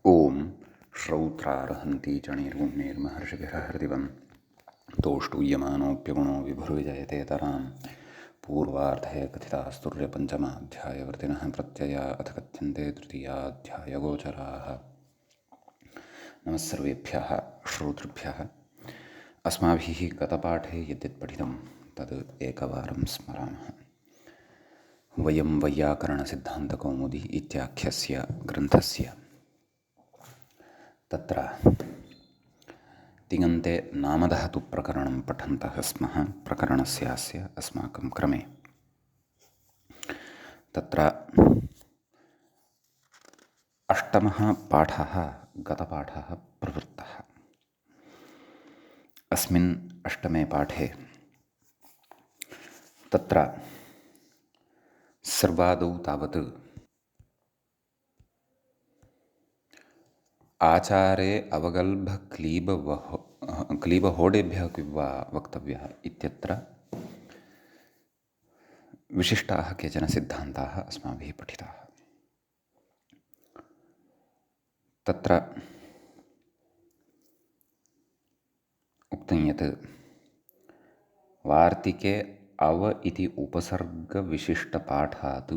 ॐ श्रौत्रार्हन्ति चणिर्गुण्यैर्महर्षिभिः हृदिवं तोष्टूयमानोऽप्यगुणो विभुर्विजयते तरां पूर्वार्धे कथितास्तुर्यपञ्चमाध्यायवर्तिनः प्रत्यया अथ कथ्यन्ते तृतीयाध्यायगोचराः। नमः सर्वेभ्यः श्रोतृभ्यः। अस्माभिः गतपाठे यद्यत् पठितं तद् एकवारं स्मरामः। वयं वैयाकरणसिद्धान्तकौमुदी इत्याख्यस्य ग्रन्थस्य तत्र तिङन्ते नामधातु प्रकरणं पठन्तः स्मः। प्रकरणस्यास्य अस्माकं क्रमे तत्र अष्टमः पाठः गतपाठः प्रवृत्तः। अस्मिन् अष्टमे पाठे तत्र सर्वादौ तावत् आचारे अवगल्भक्लीबहोडेभ्यः क्विवा वक्तव्यः इत्यत्र विशिष्टाः केचन सिद्धान्ताः अस्माभिः पठिताः। तत्र उक्तं यत् वार्तिके अव इति उपसर्गविशिष्टपाठात्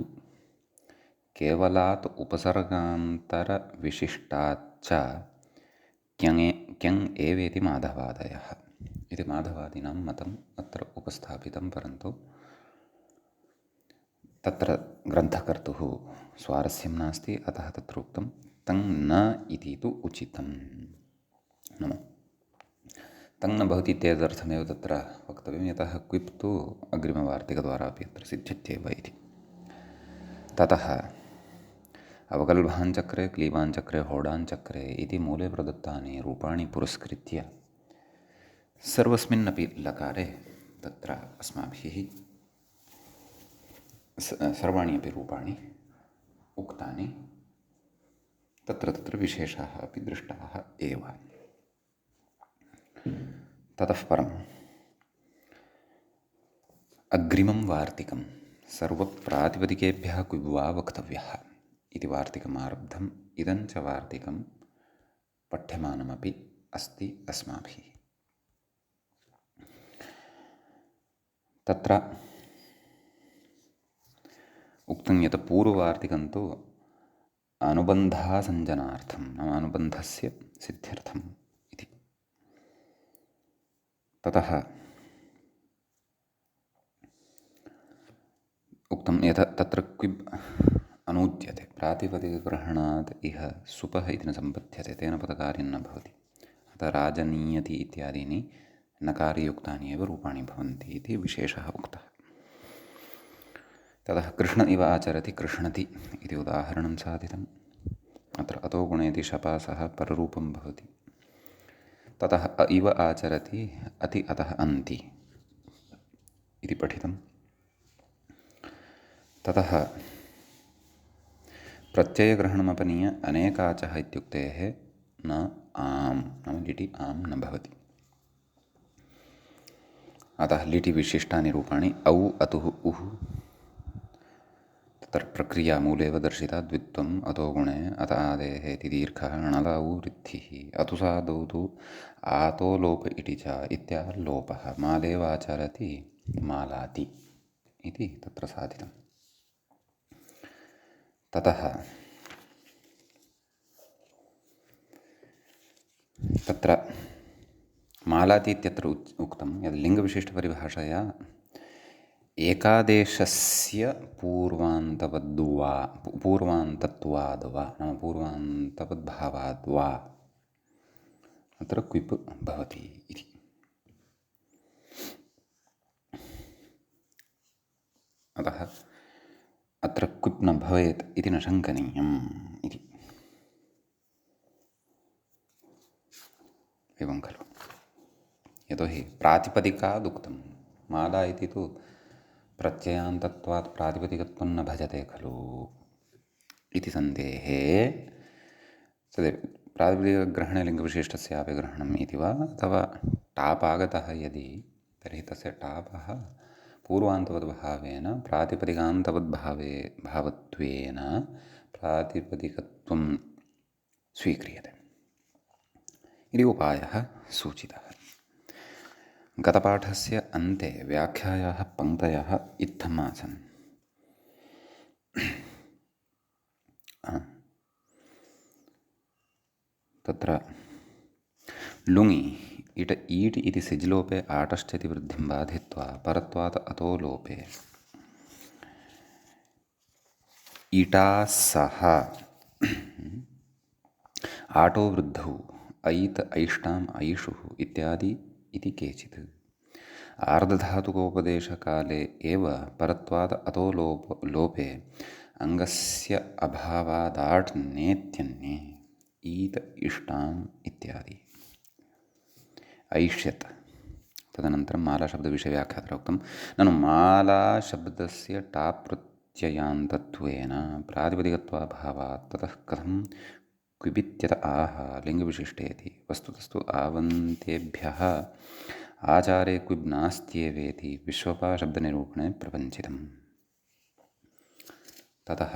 केवलात् उपसर्गान्तरविशिष्टाच्च क्यङ् एवेति माधवादयः इति माधवादीनां मतम् अत्र उपस्थापितं, परन्तु तत्र ग्रन्थकर्तुः स्वारस्यं नास्ति, अतः तत्र उक्तं तं न इति तु उचितं। नमो तं न भवति इत्येतदर्थमेव तत्र वक्तव्यं, यतः क्विप् तु अग्रिमवार्तिकद्वारा अपि अत्र सिद्ध्यत्येव इति। ततः अवगल्भाञ्चक्रे क्लीबाञ्चक्रे होडाञ्चक्रे इति मूले प्रदत्तानि रूपाणि पुरस्कृत्य सर्वस्मिन्नपि लकारे तत्र अस्माभिः सर्वाणि अपि रूपाणि उक्तानि, तत्र विशेषाः अपि दृष्टाः एव। ततः परम् अग्रिमं वार्तिकं सर्वप्रातिपदिकेभ्यः क्विब्वा वक्तव्यः इति वार्तिकमारब्धम्। इदं च वार्तिकं पठ्यमानमपि अस्ति अस्माभिः। तत्र उक्तं यत् पूर्ववार्तिकं तु अनुबन्धासञ्जनार्थं, नाम अनुबन्धस्य सिद्ध्यर्थम् इति। ततः उक्तं यत् तत्र क्विब् अनूद्यते, प्रातिपदिकग्रहणात् इह सुपः इति न सम्पद्यते, तेन पदकार्यं न भवति। अतः राजनीयति इत्यादीनि नकारयुक्तानि एव रूपाणि भवन्ति इति विशेषः उक्तः। ततः कृष्ण इव आचरति कृष्णति इति उदाहरणं साधितम्। अत्र अतो गुणेति शपासः पररूपं भवति। ततः अ इव आचरति अति अतः अन्ति इति पठितम्। ततः प्रत्ययग्रहणमपनीय अनेकाचः इत्युक्तेः न आम्, नाम लिटि आम् न भवति। अतः लिटि विशिष्टानि रूपाणि औ अतुः उः, तत्र प्रक्रिया मूलेव दर्शिता। द्वित्वम् अतो गुणे अत आदेः इति दीर्घः णलौ वृद्धिः, अतुसादौ तु आतो लोप इति च इत्याह लोपः, मालेवाचरति मालाति इति तत्र साधितम्। ततः तत्र मालाति इत्यत्र उक्तं यद् लिङ्गविशिष्टपरिभाषया एकादेशस्य पूर्वान्तत्वाद् वा नाम पूर्वान्तवद्भावाद् वा अत्र क्विप् भवति इति। अतः अत्र क्विप् न भवेत् इति न शङ्कनीयम् इति। एवं खलु, यतोहि प्रातिपदिकादुक्तं, माला इति तु प्रत्ययान्तत्वात् प्रातिपदिकत्वं न भजते खलु इति सन्देहे तदेव प्रातिपदिकग्रहणे लिङ्गविशिष्टस्यापि ग्रहणम् इति वा, अथवा टाप् आगतः यदि, तर्हि तस्य टापः पूर्वान्तवद्भावेन प्रातिपदिकान्तवद्भावत्वेन प्रातिपदिकत्वं स्वीक्रियते इति उपायः सूचितः। गतपाठस्य अन्ते व्याख्यायाः पङ्क्तयः इत्थम् आसन्। तत्र लुङि इट ईट् इति सिज्लोपे आटश्चति वृद्धिं बाधित्वा परत्वात् अतो लोपे इटासः आटो वृद्धौ ऐत् ऐष्टाम् ऐषुः इत्यादि इति केचित्। आर्धधातुकोपदेशकाले एव परत्वात् अतो लोपे अङ्गस्य अभावादाट् नेत्यन्ये ईत् इष्टाम् इत्यादि ऐष्यत्। तदनन्तरं मालाशब्दविषयव्याख्यात्र उक्तं ननु मालाशब्दस्य टाप् प्रत्ययान्तत्वेन प्रातिपदिकत्वाभावात् ततः कथं क्विबित्यत आह लिङ्गविशिष्टेति। वस्तुतस्तु आवन्तेभ्यः आचारे क्विब् नास्त्येवेति विश्वपाशब्दनिरूपणे प्रपञ्चितम्। ततः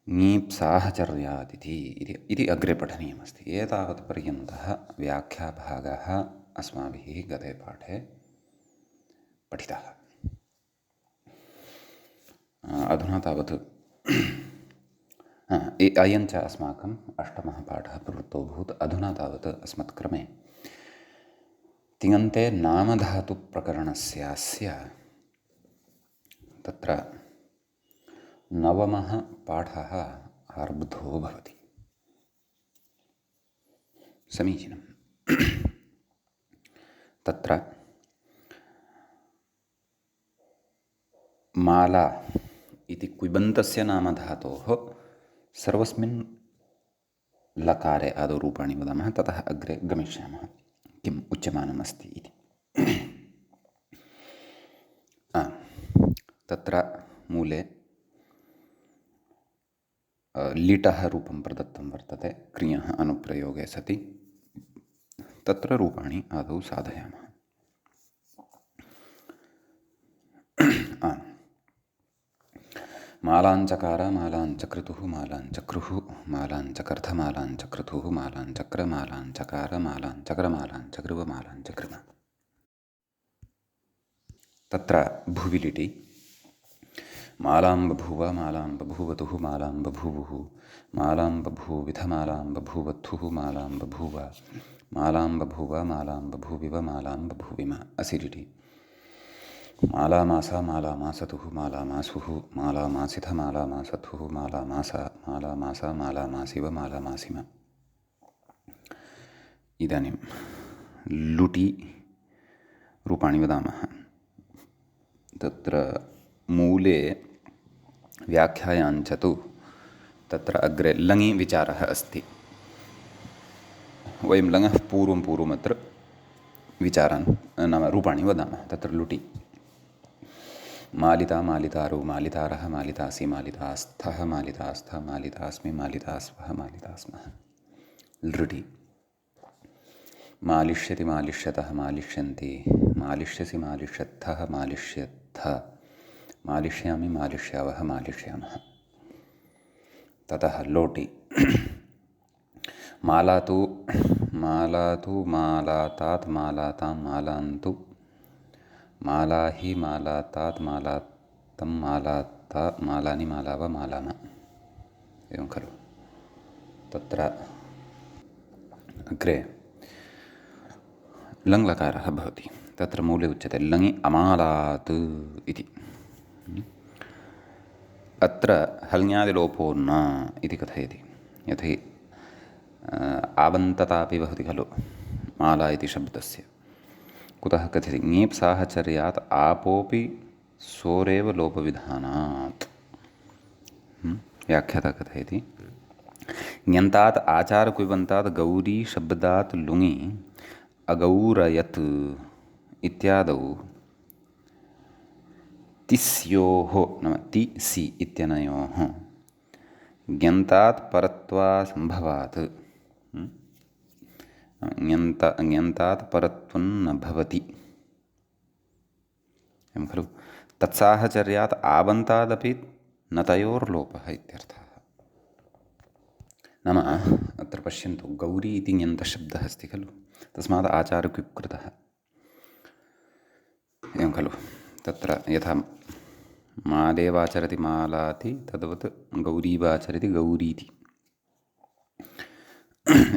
ङीप्साहचर्यादिति इति अग्रे पठनीयमस्ति। एतावत् पर्यन्तः व्याख्याभागः अस्माभिः गते पाठे पठितः। अधुना तावत् अयञ्च अस्माकम् अष्टमः पाठः प्रवृत्तोऽभूत्। अधुना तावत् अस्मत्क्रमे तिङन्ते नामधातुप्रकरणस्यास्य तत्र नवमः पाठः आरब्धो भवति। समीचीनं। तत्र माला इति क्विबन्तस्य नामधातोः सर्वस्मिन् लकारे आदौ रूपाणि वदामः, ततः अग्रे गमिष्यामः किम् उच्यमानमस्ति इति। तत्र मूले लिटः रूपं प्रदत्तं वर्तते क्रियः अनुप्रयोगे सति। तत्र रूपाणि आदौ साधयामः। मालाञ्चकार मालाञ्चक्रतुः मालाञ्चक्रुः मालाञ्चकर्थ मालाञ्चक्रतुः मालाञ्चक्र मालाञ्चकार मालाञ्चक्र मालाञ्चकृव मालाञ्चकृम। तत्र भुवि लिटि मालां बभूव मालां बभूवतुः मालां बभूवुः मालां बभूविथ मालां बभूवत्थुः मालां बभूव मालां बभूव मालां बभूविव मालां बभूविम। असिलिटि मालामासा मालामासतुः मालामासुः मालामासिथ मालामासथुः मालामासा मालामासा मालामासिव मालामासिम। इदानीं लुटि रूपाणि वदामः। तत्र मूले व्याख्यायाञ्च तु तत्र अग्रे लङि विचारः अस्ति। वयं लङः पूर्वमत्र विचारान् नाम रूपाणि वदामः। तत्र लुटि मालिता मालितारौ मालितारः मालितासि मालितास्थः मालितास्थ मालितास्मि मालितास्वः मालितास्मः। लृटि मालिष्यति मालिष्यतः मालिष्यन्ति मालिष्यसि मालिष्यत्थः मालिष्यत्थ मालिष्यामि मालिष्यावः मालिष्यामः। ततः लोटि मालातु मालातात् मालातां मालान्तु मालाहि मालातात् मालातं मालाता मालानि मालाव मालाम। एवं खलु। तत्र अग्रे लङ्लकारः भवति। तत्र मूले उच्यते लङि अमालात् इति। अत्र हल्ङ्यादिलोपो न इति कथयति। यतो आवन्ततापि भवति खलु माला इति शब्दस्य। कुतः कथयति ङीप् साहचर्यात् आपोपि सोरेव लोपविधानात्। व्याख्याता कथयति ङन्तात् आचारकुइबन्तात् गौरी शब्दात् लुङि अगौरयत् इत्यादौ तिस्योः नाम ति सि इत्यनयोः ङन्तात् परत्वासम्भवात् ङन्तात् परत्वं न भवति। एवं खलु। तत्साहचर्यात् आबन्तादपि न तयोर्लोपः इत्यर्थः। नाम अत्र पश्यन्तु, गौरी इति ङन्तशब्दः अस्ति खलु, तस्मात् आचार्यकृतः एवं खलु। तत्र यथा मादेवाचरति मालाति तद्वत् गौरीवाचरति गौरीति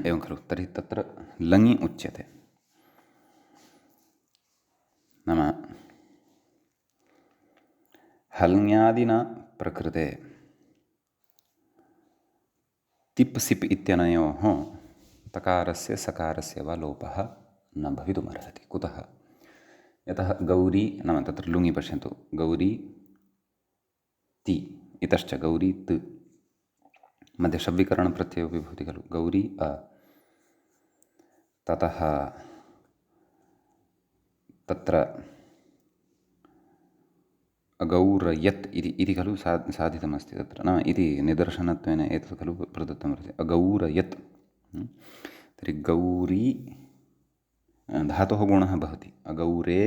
एवं खलु। तर्हि तत्र लङि उच्यते। नाम हल्ङ्यादिना प्रकृते तिप् सिप् इत्यनयोः तकारस्य सकारस्य वा लोपः न भवितुमर्हति। कुतः? यतः गौरी नाम तत्र लुङि पश्यन्तु, गौरी ति इतश्च गौरी त् मध्ये शब्दीकरणप्रत्ययोपि भवति खलु, गौरी अ, ततः तत्र अगौरयत् इति खलु साधितमस्ति तत्र, नाम इति निदर्शनत्वेन एतत् खलु प्रदत्तं वर्तते, अगौरयत्। तर्हि गौरी धातोः गुणः भवति, अगौरे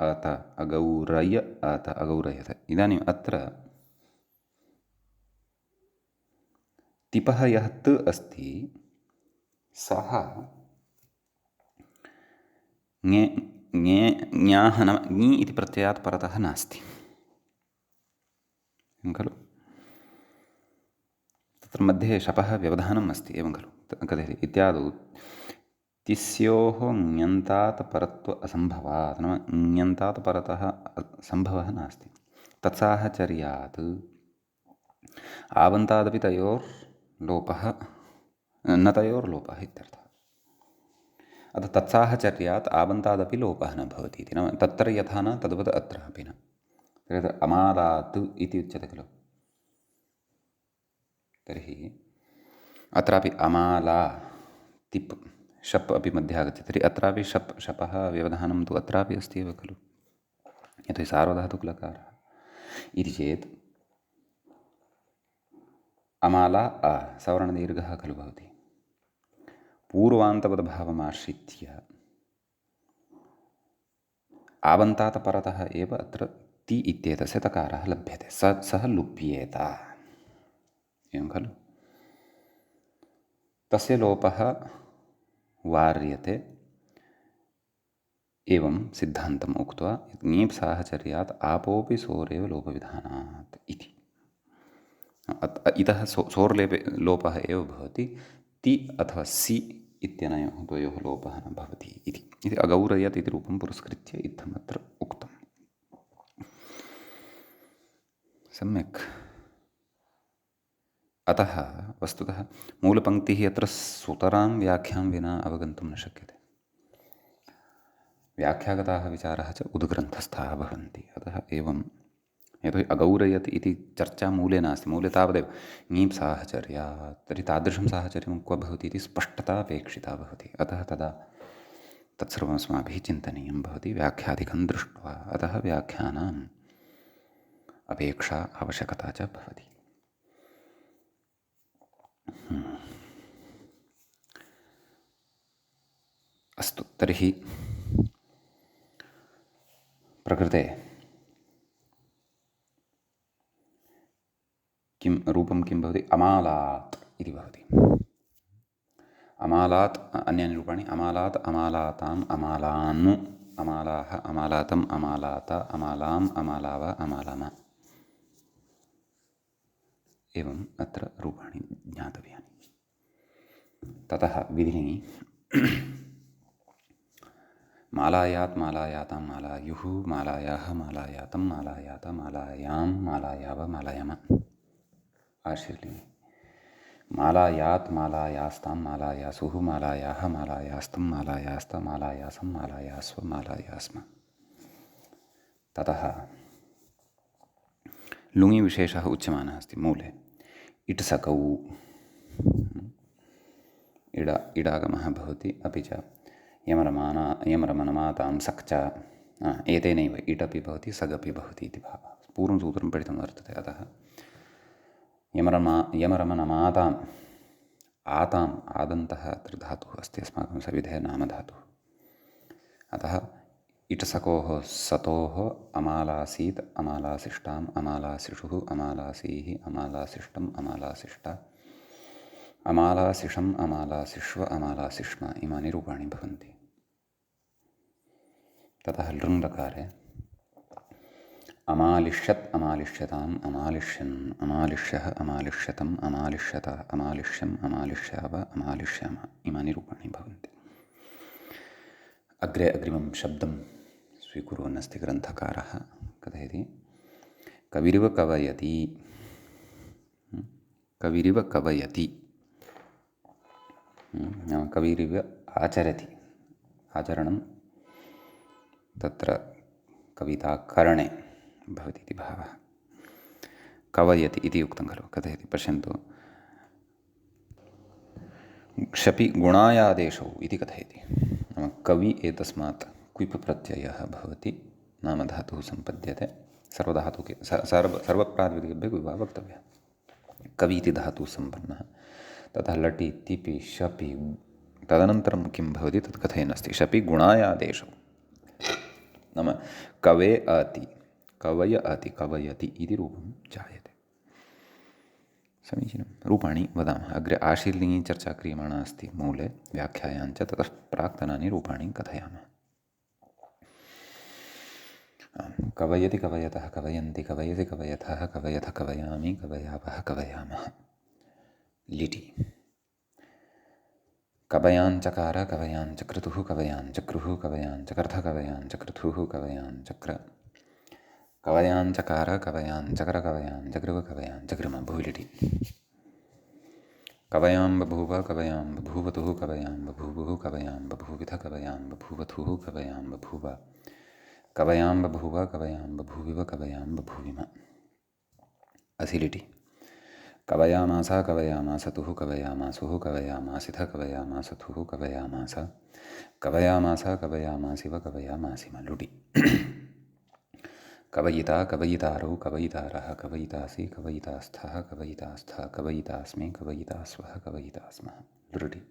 अत, अगौरय अत, अगौरयत। इदानीम् अत्र तिपः यः त अस्ति सः ञ्याः नाम ङि इति प्रत्ययात् परतः नास्ति खलु। तत्र मध्ये शपः व्यवधानम् अस्ति एवं खलु, कथयति इत्यादौ तिस्योः ङन्तात् परत्व असम्भवात्, नाम ङन्तात् परतः सम्भवः नास्ति। तत्साहचर्यात् आवन्तादपि तयोर्लोपः न तयोर्लोपः इत्यर्थः। अतः तत्साहचर्यात् आवन्तादपि लोपः न भवति इति, नाम तत्र यथा न तद्वत् अत्रापि न। तर्हि अमालात् इति उच्यते खलु, तर्हि अत्रापि अमाला तिप् शप् अपि मध्ये आगच्छति। तर्हि अत्रापि शपः व्यवधानं तु अत्रापि अस्ति एव खलु, यतोहि सार्वधातुकलकारः इति चेत् अमाला अ सवर्णदीर्घः खलु भवति। पूर्वान्तपदभावमाश्रित्य आवन्तात् परतः एव अत्र ति इत्येतस्य तकारः लभ्यते, सः लुप्येत एवं खलु। तस्य लोपः वार्यते एवं सिद्धान्तम् उक्त्वा ङीप् साहचर्यात् आपोऽपि सोरेव लोपविधानात् इति। इतः सोर्लेपे लोपः एव भवति, ति अथवा सि इत्यनयोः द्वयोः लोपः न भवति इति अगौरयत् इति रूपं पुरस्कृत्य इत्थमत्र उक्तम्। सम्यक्। अतः वस्तुतः मूलपङ्क्तिः अत्र सुतरां व्याख्यां विना अवगन्तुं न शक्यते। व्याख्यागताः विचाराः च उद्ग्रन्थस्थाः भवन्ति। अतः एवं, यतोहि अगौरयत् इति चर्चा मूले नास्ति, मूले तावदेव ङीप् साहचर्यात्, तर्हि तादृशं साहचर्यं क्व भवति इति स्पष्टता अपेक्षिता भवति। अतः तदा तत्सर्वम् अस्माभिः चिन्तनीयं भवति व्याख्यादिकं दृष्ट्वा। अतः व्याख्यानाम् अपेक्षा आवश्यकता च भवति। अस्तु, तर्हि प्रकृते किं रूपं किं भवति? अमालात् इति भवति। अमालात् अन्यानि रूपाणि अमालात्, अमालाताम्, अमालान्, अमालाः, अमालातम्, अमालात, अमालाम्, अमालाव, अमालाम, एवम् अत्र रूपाणि ज्ञातव्यानि। ततः विधिनी मालायात्, मालायातां, मालायुः, मालायाः, मालायातं, मालायात, मालायां, मालायाव, मालायम आशीर्लिङ्गि। मालायात्, मालायास्तां, मालायासुः, मालायाः, मालायास्तं, मालायास्त, मालायासं, मालायास्व, मालायास्म। ततः लुङि विशेषः उच्यमानः अस्ति मूले। इट्सकौ इडागमः भवति, अपि च यमरमनमातां सक्च एतेनैव इटपि भवति, सगपि भवति इति भावः। पूर्वं सूत्रं पठितं वर्तते। अतः यमरमनमाताम्, आताम् आदन्तः अत्र धातुः अस्ति अस्माकं सविधे नामधातुः। अतः इट्सकोः सतोः अमालासीत्, अमालासिष्टाम्, अमालासिषुः, अमालासीः, अमालासिष्टम्, अमालासिष्टा, अमालासिषम् अमालासिष्व अमालासिष्म इमानि रूपाणि भवन्ति। ततः लृङ् लकारे अमालिष्यत् अमालिष्यताम् अमालिष्यन् अमालिष्यः अमालिष्यतम् अमालिष्यत अमालिष्यम् अमालिष्याव अमालिष्याम इमानि रूपाणि भवन्ति। अग्रे अग्रिमं शब्दं स्वीकुर्वन् अस्ति ग्रन्थकारः। कथयति कविरिव कवयति। कविरिव कवयति नाम कविरिव आचरति। आचरणं तत्र कविताकरणे भवति इति भावः। कवयति इति उक्तं खलु। कथयति पश्यन्तु, क्षपि गुणायादेशौ इति कथयति। नाम कवि एतस्मात् क्विप् प्रत्ययः भवति, नाम धातुः सम्पद्यते। सर्वधातुके सर्वप्रातिपदिकेभ्यः क्विपः वक्तव्यः। कवि इति धातुः सम्पन्नः, ततः लटि तिपि शपि तदनन्तरं किं भवति तत् कथयन् शपि गुणायादेशौ नाम कवे अति कवय अति कवयति इति रूपं जायते। समीचीनं। रूपाणि वदामः। अग्रे आशीर्लिङ्गी चर्चा क्रियमाणा अस्ति मूले व्याख्यायाञ्च, ततः प्राक्तनानि रूपाणि कथयामः। कवयति कवयतः कवयन्ति कवयति कवयथः कवयथ कवयामि कवयावः कवयामः। लिटि कवयाञ्चकार कवयाञ्चक्रतुः कवयाञ्चक्रुः कवयाञ्चकर्थ कवयाञ्चक्रतुः कवयाञ्चक्र कवयाञ्चकार कवयाञ्चकर कवयाञ्चकृव कवयाञ्चकृम भूलिटि। कवयां बभूव कवयां बभूवतुः कवयां बभूवुः कवयां बभूविथ कवयां बभूवथुः कवयां बभूव कवयां बभूव कवयां बभूविव कवयां बभूविम। असिलिटि कवयामासा कवयामासतुः कवयामासुः कवयामासिथ कवयामासथुः कवयामास कवयामासा कवयामासिव कवयामासिम। लुटि कवयिता कवयितारौ कवयितारः कवयितासि कवयितास्थः कवयितास्थ कवयितास्मि कवयितास्वः कवयितास्मः। लृटि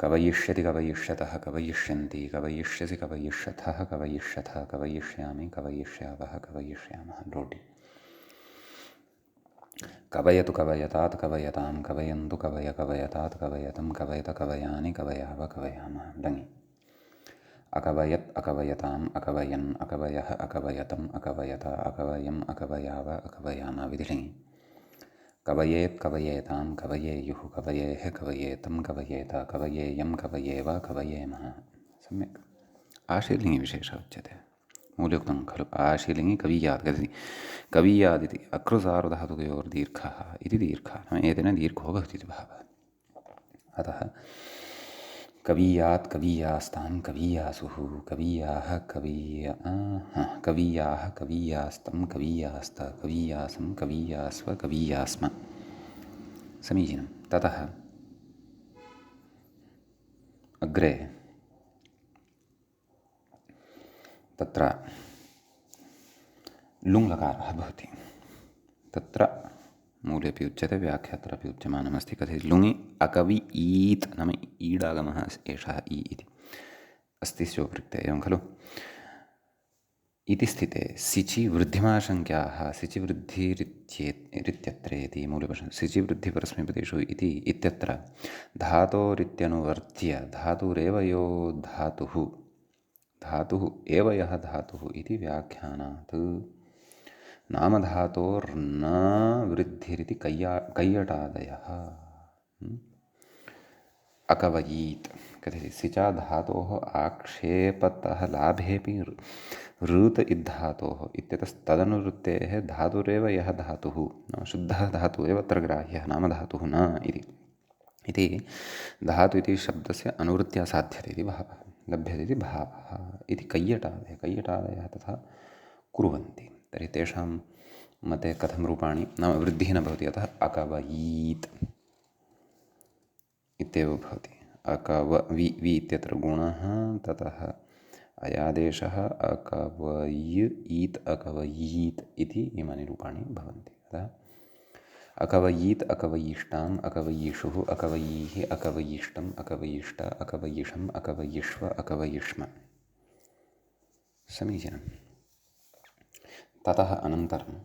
कवयिष्यति कवयिष्यतः कवयिष्यन्ति कवयिष्यसि कवयिष्यथः कवयिष्यथ कवयिष्यामि कवयिष्यावः कवयिष्यामः। लोटि कवयतु कवयतात् कवयतां कवयन्तु कवय कवयतात् कवयतं कवयत कवयानि कवयाव कवयामः। लङि अकवयत् अकवयताम् अकवयन् अकवयः अकवयतम् अकवयत अकवयम् अकवयाव अकवयाम। विधिलिङि कवयेत् कवयेतां कवयेयुः कवयेः कवयेतं कवयेत कवयेयं कवयेव कवयेमः। सम्यक्। आशीर्लिङ्गि विशेषः उच्यते। मूल्योक्तं खलु आशीर्लिङ्गि कवीयात्। कवीयादिति अकृसार्वधातुकयोर्दीर्घः इति दीर्घः नाम एतेन दीर्घो भवति इति भावः। अतः कवीयात् कवीयास्तां कवीयासुः कवीयाः कवीयाः कवीयास्तं कवीयास्त कवीयासं कवीयास्व कवीयास्म। समीचीनं। ततः अग्रे तत्र लुङ्लकारः भवति। तत्र मूलेऽपि उच्यते व्याख्यात्रापि उच्यमानमस्ति। कथयति लुङि अकवि ईत् नाम ईडागमः एषः इ इति अस्ति स्योपृक्ते एवं खलु। इति स्थिते सिचि वृद्धिमाशङ्क्याः सिचि वृद्धिरित्यत्रेति मूले पश्यन्तु। सिचि वृद्धिपरस्मैपदेषु इति इत्यत्र धातोरित्यनुवर्त्य धातुरेव यो धातुः धातुः एव यः धातुः इति व्याख्यानात् नामधातोर्न वृद्धिरिति कैयटादयः। अकवयीत् कथयति सिचा धातोः आक्षेपतः लाभेऽपि ऋत इद्धातोः इत्यतस्तदनुवृत्तेः धातुरेव यः धातुः नाम शुद्धः धातुः एव अत्र ग्राह्यः नामधातुः न इति धातु इति शब्दस्य अनुवृत्त्या साध्यते इति भावः लभ्यते इति भावः इति कैयटादयः तथा कुर्वन्ति। तर्हि तेषां मते कथं रूपाणि नाम वृद्धिः न भवति। अतः अकवयीत् इत्येव भवति। वि इत्यत्र गुणः ततः अयादेशः अकवय् ईत् अकवयीत् इति इमानि रूपाणि भवन्ति। अतः अकवयीत् अकवयिष्टाम् अकवयिषुः अकवयीः अकवयिष्टम् अकवयिष्ट अकवयिषम् अकवयिष्व अकवयिष्म। समीचीनम्। ततः अनन्तरम्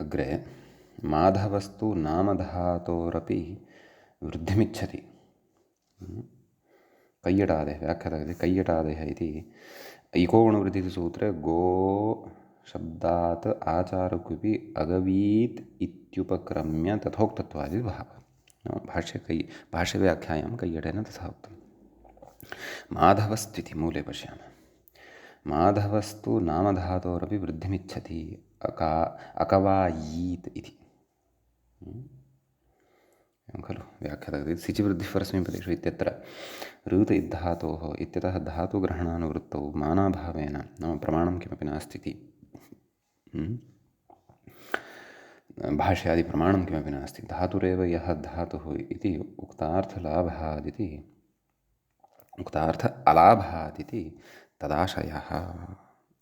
अग्रे माधवस्तु नामधातोरपि वृद्धिमिच्छति। कैयटादयः व्याख्यातः कैयटादयः इति इकोगुणवृद्धिः सूत्रे गो शब्दात् आचारक्वपि अगवीत् इत्युपक्रम्य तथोक्तत्वादि भावः। भाष्यव्याख्यायां कैयटेन तथा उक्तम्। माधवस्त्विति मूले पश्यामः। माधवस्तु नामधातोरपि वृद्धिमिच्छति अकवायीत् इति खलु व्याख्यातः। सिचिवृद्धिः परस्मिन् पदेषु इत्यत्र ऋत् इद्धातोः इत्यतः धातुग्रहणानुवृत्तौ मानाभावेन नाम प्रमाणं किमपि नास्ति इति भाष्यादिप्रमाणं किमपि नास्ति। धातुरेव यः धातुः इति उक्तार्थलाभादिति उक्तार्थ अलाभादिति तदाशयः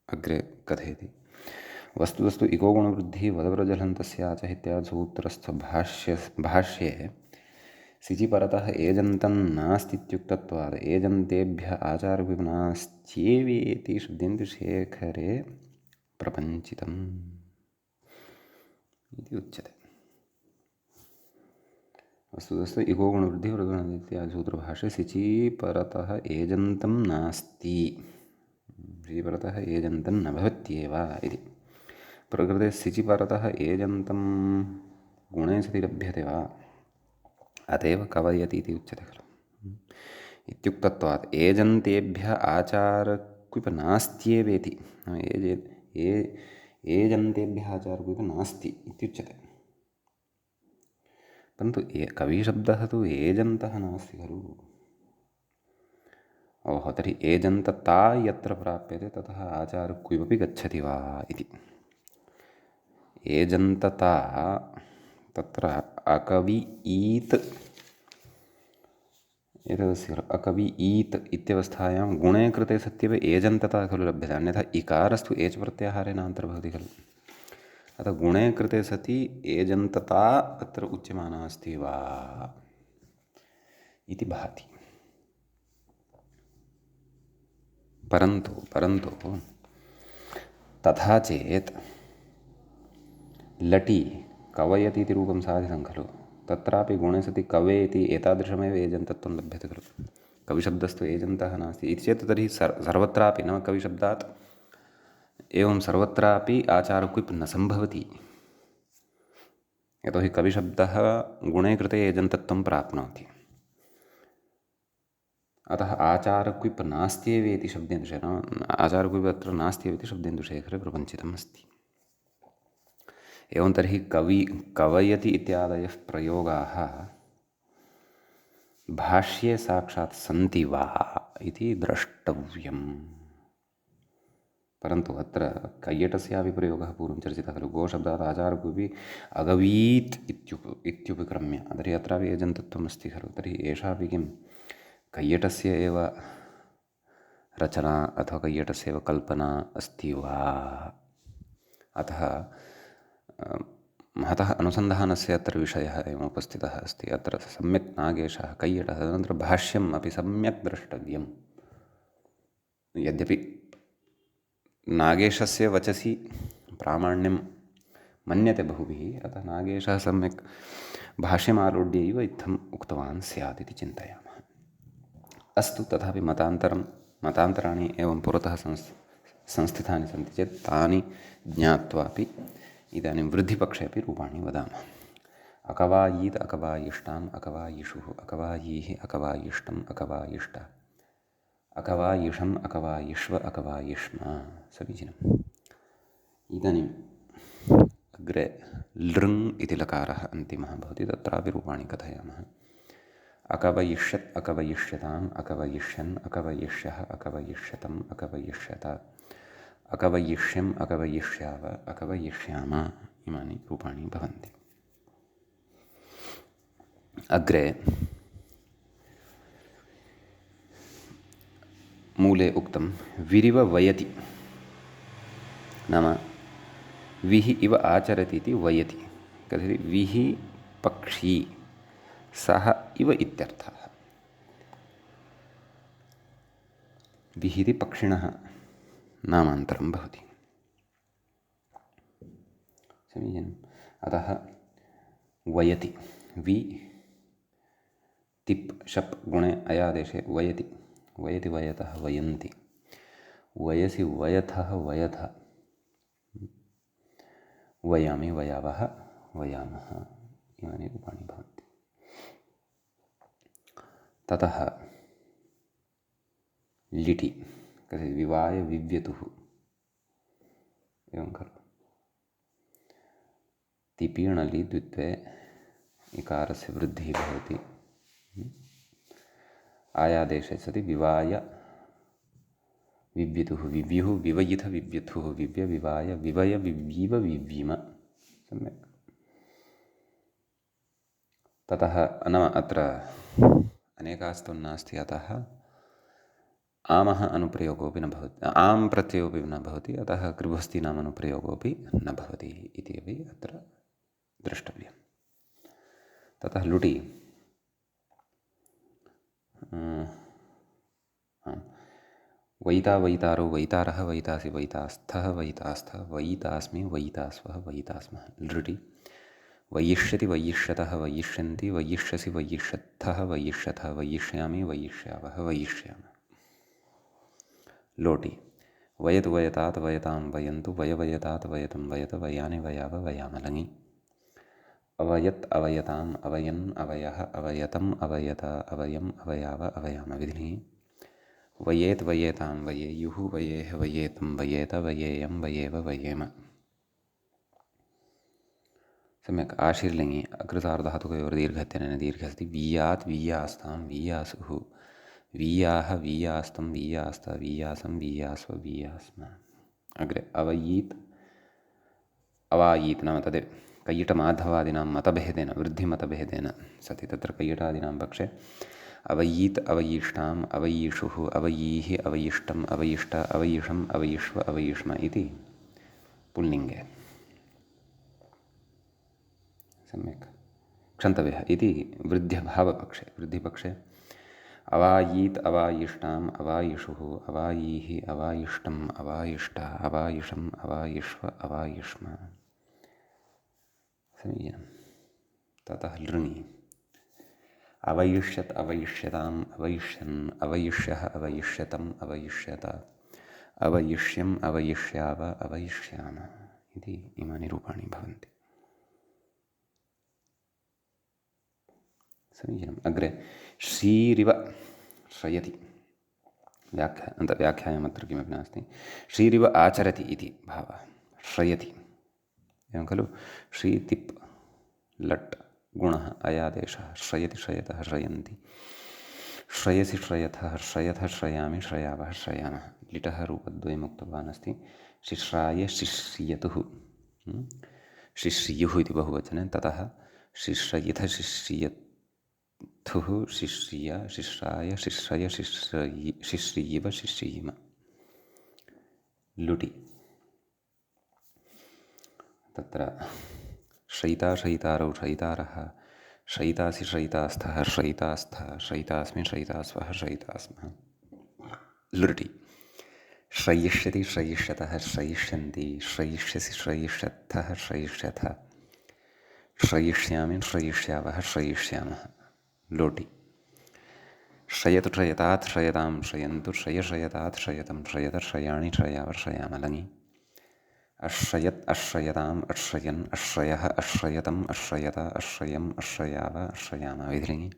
अग्रे कथयति। वस्तुतस्तु इको गुणवृद्धिः वदव्रजलन्तस्य आचः इत्यादि सूत्रस्थ भाष्ये सिचिपरतः एजन्तं नास्तीत्युक्तत्वात् एजन्तेभ्यः आचारविनास्त्येवेति शब्देन्दुशेखरे प्रपञ्चितम् इति उच्यते। वस्तुतस्तु इको गुणवृद्धिः वदव्रजलन्त इत्यादि सूत्रभाष्ये सिचिपरतः एजन्तं नास्ति, सिचिपरतः एजन्तं न भवत्येव इति। प्रकृते सिचिपरतः एजन्तं गुणे सति लभ्यते वा, अतएव कवयति इति उच्यते खलु। इत्युक्तत्वात् एजन्तेभ्यः आचारक्विप नास्त्येवेति, एजन्तेभ्यः आचारक्विप नास्ति इत्युच्यते। परन्तु कविशब्दः तु एजन्तः नास्ति खलु। ओहो, तर्हि एजन्तता यत्र प्राप्यते ततः आचारक्विपि गच्छति वा इति। एजन्तता तत्र अकवि ईत् एतदस्य अकवि ईत् इत्यवस्थायां गुणे कृते सत्येव एजन्तता खलु लभ्यते, अन्यथा इकारस्तु एच् प्रत्याहारेण अन्तर्भवति खलु। अतः गुणे कृते सति एजन्तता अत्र उच्यमाना अस्ति वा इति भाति। परन्तु तथा चेत् लटि कवयति इति रूपं साधितं खलु, तत्रापि गुणे सति कवेति एतादृशमेव एजन्तत्वं लभ्यते खलु। कविशब्दस्तु एजन्तः नास्ति इति चेत् तर्हि सर्वत्रापि नाम कविशब्दात् एवं सर्वत्रापि आचारक्विप् न सम्भवति। यतोहि कविशब्दः गुणे कृते एजन्तत्वं प्राप्नोति। अतः आचारक्विप् नास्त्येवेति शब्देन्दुशेखरे आचारक्विप् अत्र नास्त्येवेति शब्देन्दुशेखरे प्रपञ्चितम् अस्ति। एवं तर्हि कवयति इत्यादयः प्रयोगाः भाष्ये साक्षात् सन्ति वा इति द्रष्टव्यम्। परन्तु अत्र कैयटस्यापि प्रयोगः पूर्वं चर्चितः खलु। गोशब्दात् आचारक्विपि अगवीत् इत्युपक्रम्य, तर्हि अत्रापि एजन्तत्वम् अस्ति खलु। तर्हि एषापि किं कैयटस्य एव रचना अथवा कैयटस्य एव कल्पना अस्ति वा। अतः महतः अनुसन्धानस्य अत्र विषयः एवम् उपस्थितः अस्ति। अत्र सम्यक् नागेशः कैयटः तदनन्तरं भाष्यम् अपि सम्यक् द्रष्टव्यं। यद्यपि नागेशस्य वचसि प्रामाण्यं मन्यते बहुभिः, अतः नागेशः सम्यक् भाष्यमारूढ्यैव इत्थम् उक्तवान् स्यात् इति चिन्तयामः। अस्तु, तथापि मतान्तराणि एवं पुरतः संस्थितानि सन्ति चेत् तानि ज्ञात्वापि इदानीं वृद्धिपक्षे अपि रूपाणि वदामः। अकवायीत् अकवायिष्टाम् अकवायिषुः अकवायीः अकवायिष्टम् अकवायिष्ट अकवायिषम् अकवायिष्व अकवायिष्म। समीचीनम्। इदानीम् अग्रे लृङ् इति लकारः अन्तिमः भवति, तत्रापि रूपाणि कथयामः। अकवयिष्यत् अकवयिष्यताम् अकवयिष्यन् अकवयिष्यः अकवयिष्यतम् अकवयिष्यत अकवयिष्यम् अकवयिष्याव अकवयिष्याम इमानि रूपाणि भवन्ति। अग्रे मूले उक्तं विरिव वयति, नाम विः इव आचरति इति वयति। तर्हि विः पक्षी सः इव इत्यर्थः। विः इति पक्षिणः नामान्तरं भवति। समीचीनम्। अतः वयति वि तिप् शप् गुणे अयादेशे वयति वयति वयतः वयन्ति वयसि वयथः वयथ वयामि वयावः वयामः इमानि रूपाणि भवन्ति। ततः लिटि कथं विवाय विव्यतुः एवं खलु तिपीणलि द्वित्वे इकारस्य वृद्धिः भवति आयादेशे सति विवाय विव्यतुः विव्युः विवयिथ विव्यथुः विव्य विवाय विवय विव्यीव विव्यीम सम्यक्। ततः नाम अत्र अनेकास्तु नास्ति अतः आमः अनुप्रयोगोऽपि न भवति आम् प्रत्ययोऽपि न भवति अतः कृभस्तीनाम् अनुप्रयोगोऽपि न भवति इति अपि अत्र द्रष्टव्यं। ततः लुटि वैता वैतारो वैतारः वैतासि वैतास्थः वैतास्थः वैतास्मि वैतास्वः वैतास्मः लृटि वैयिष्यति वैयिष्यतः वैयिष्यन्ति वैयिष्यसि वैयिष्यत्थः वैयिष्यथः वैयिष्यामि वैयिष्यावः वैयिष्यामः लोटि वयतु वयतात् वयतां वयन्तु वयवयतात् वयतं वयत वयानि वयाव वयामलङि अवयत् अवयताम् अवयन् अवयः अवयतम् अवयत अवयम् अवयाव अवयाम विधिः वयेत् वयेतां वयेयुः वयेह वयेतं वयेत वयेयं वयेव वयेम सम्यक् आशीर्लिङ्गि अकृतार्धातुकयोर्दीर्घत्यनेन दीर्घस्ति वीयात् वीयास्तां वीयासुः वीयाः वीयास्तं वीयास्त वीयासं वीयास्व वीयास्म अग्रे अवयीत् अवायीत् नाम तद् कैयटमाधवादीनां मतभेदेन वृद्धिमतभेदेन सति तत्र कैयटादीनां पक्षे अवयीत् अवयिष्टाम् अवयीषुः अवयीः अवयिष्टम् अवयिष्ट अवयिषम् अवयिष्व अवयिष्म इति पुल्लिङ्गे सम्यक् क्षन्तव्यः इति वृद्धिपक्षे अवायीत् अवायिष्टाम् अवायिषुः अवायीः अवायिष्टम् अवायिष्ट अवायिषम् अवायिष्व अवायिष्म समीचीनं। ततः लृङि अवयिष्यत् अवयिष्यताम् अवयिष्यन् अवयिष्यः अवयिष्यतम् अवयिष्यत अवयिष्यम् अवयिष्याव अवयिष्याम इति इमानि रूपाणि भवन्ति। समीचीनम्। अग्रे श्रीरिव श्रयति व्याख्यायामत्र किमपि नास्ति श्रीरिव आचरति इति भावः श्रयति एवं खलु श्रीतिप् लट् गुणः अयादेशः श्रयति श्रयतः श्रयन्ति श्रयसि श्रयथः श्रयथः श्रयामि श्रयावः श्रयामः लिटः रूपद्वयम् उक्तवान् अस्ति शिश्राय शिश्रियतुः शिश्रियुः इति बहुवचने ततः शिश्रयिथ शिश्रियथुः शिश्रिय शिश्राय शिश्रय शिश्रियिव शिश्रियिम लुटि तत्र शयिता शयितारौ शयितारः शयितासि शयितास्थः शयितास्थः शयितास्मि शयितास्वः शयितास्मः लृटि श्रयिष्यति श्रयिष्यतः श्रयिष्यन्ति श्रयिष्यसि श्रयिष्यत्थः श्रयिष्यथ श्रयिष्यामि श्रयिष्यावः श्रयिष्यामः लोटि श्रयतु श्रयतात् श्रयतां श्रयन्तु श्रयशयतात् श्रयतं श्रयत श्रयाणि श्रयाव श्रयामलङि अश्रयत् अश्रयताम् अश्रयन् अश्रयः अश्रयतम् अश्रयत अश्रयम् अश्रयाव अश्रयाम विधिलिङि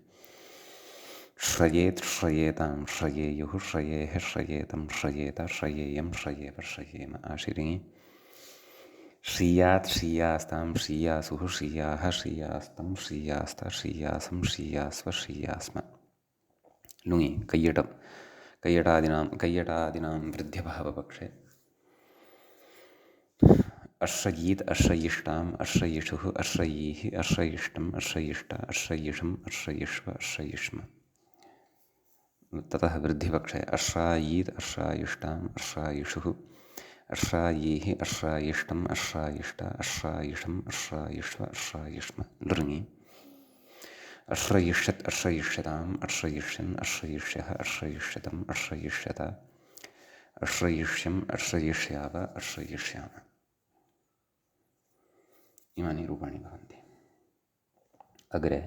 श्रयेत् श्रयेतां श्रयेयुः श्रयेः श्रयेतं श्रयेत श्रयेयं श्रयेव श्रयेम आशीर्लिङि श्रियात् श्रियास्तां श्रियासुः श्रियाः श्रियास्तं श्रियास्त श्रियासं श्रियास्व श्रियास्म लुङि कैयटादीनां वृद्ध्यभावपक्षे अश्रयीत् अश्रयिष्टाम् अश्रयिषुः अश्रयीः अश्रयिष्टम् अश्रयिष्ट अश्रयिषम् अश्रयिष्व अश्रयिष्म ततः वृद्धिपक्षे अश्रायीत् अश्रायिष्टाम् अश्रायिषुः अश्रायीः अश्रायिष्टम् अश्रायिष्ट अश्रायिषम् अश्रायिष्व अश्रायिष्म लृङि अश्रयिष्यत् अश्रयिष्यताम् अश्रयिष्यन् अश्रयिष्यः अश्रयिष्यतम् अश्रयिष्यत अश्रयिष्यम् अश्रयिष्याव अश्रयिष्याम इमानि रूपाणि भवन्ति। अग्रे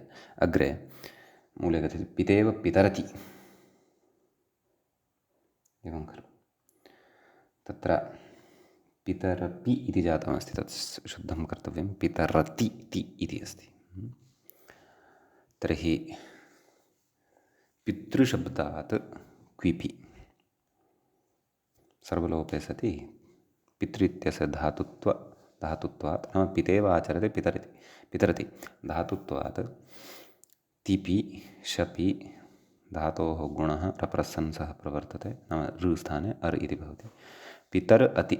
अग्रे मूले कथयति पितेव पितरति एवं खलु। तत्र पितरपि इति जातमस्ति, तत् शुद्धं कर्तव्यं, पितरति ति इति अस्ति। तर्हि पितृशब्दात् क्विपि सर्वलोपे सति पितृ इत्यस्य धातुत्वात् नाम पितेव आचरते पितरति धातुत्वात् तिपि शपि धातोः गुणः रप्रसन् सह प्रवर्तते, नाम ऋ स्थाने अर् इति भवति। पितरति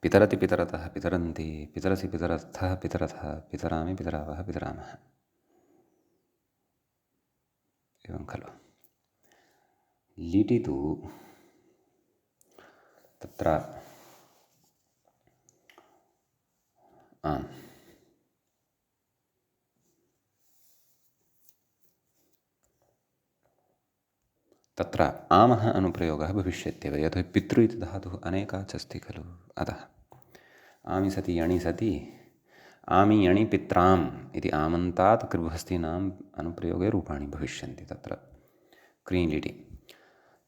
पितरति पितरतः पितरन्ति, पितरसि पितरस्थः पितरथः, पितरामि पितरावः पितरामः, एवं खलु। लिटि तु तत्र तत्र आमः अनुप्रयोगः भविष्यत्येव, यतोहि पितृ इति धातुः अनेकाच् अस्ति खलु, अतः आमि सति यणि सति आमि यणि पित्राम् इति आमन्तात् कृभस्तीनाम् अनुप्रयोगे रूपाणि भविष्यन्ति। तत्र क्रीलिटि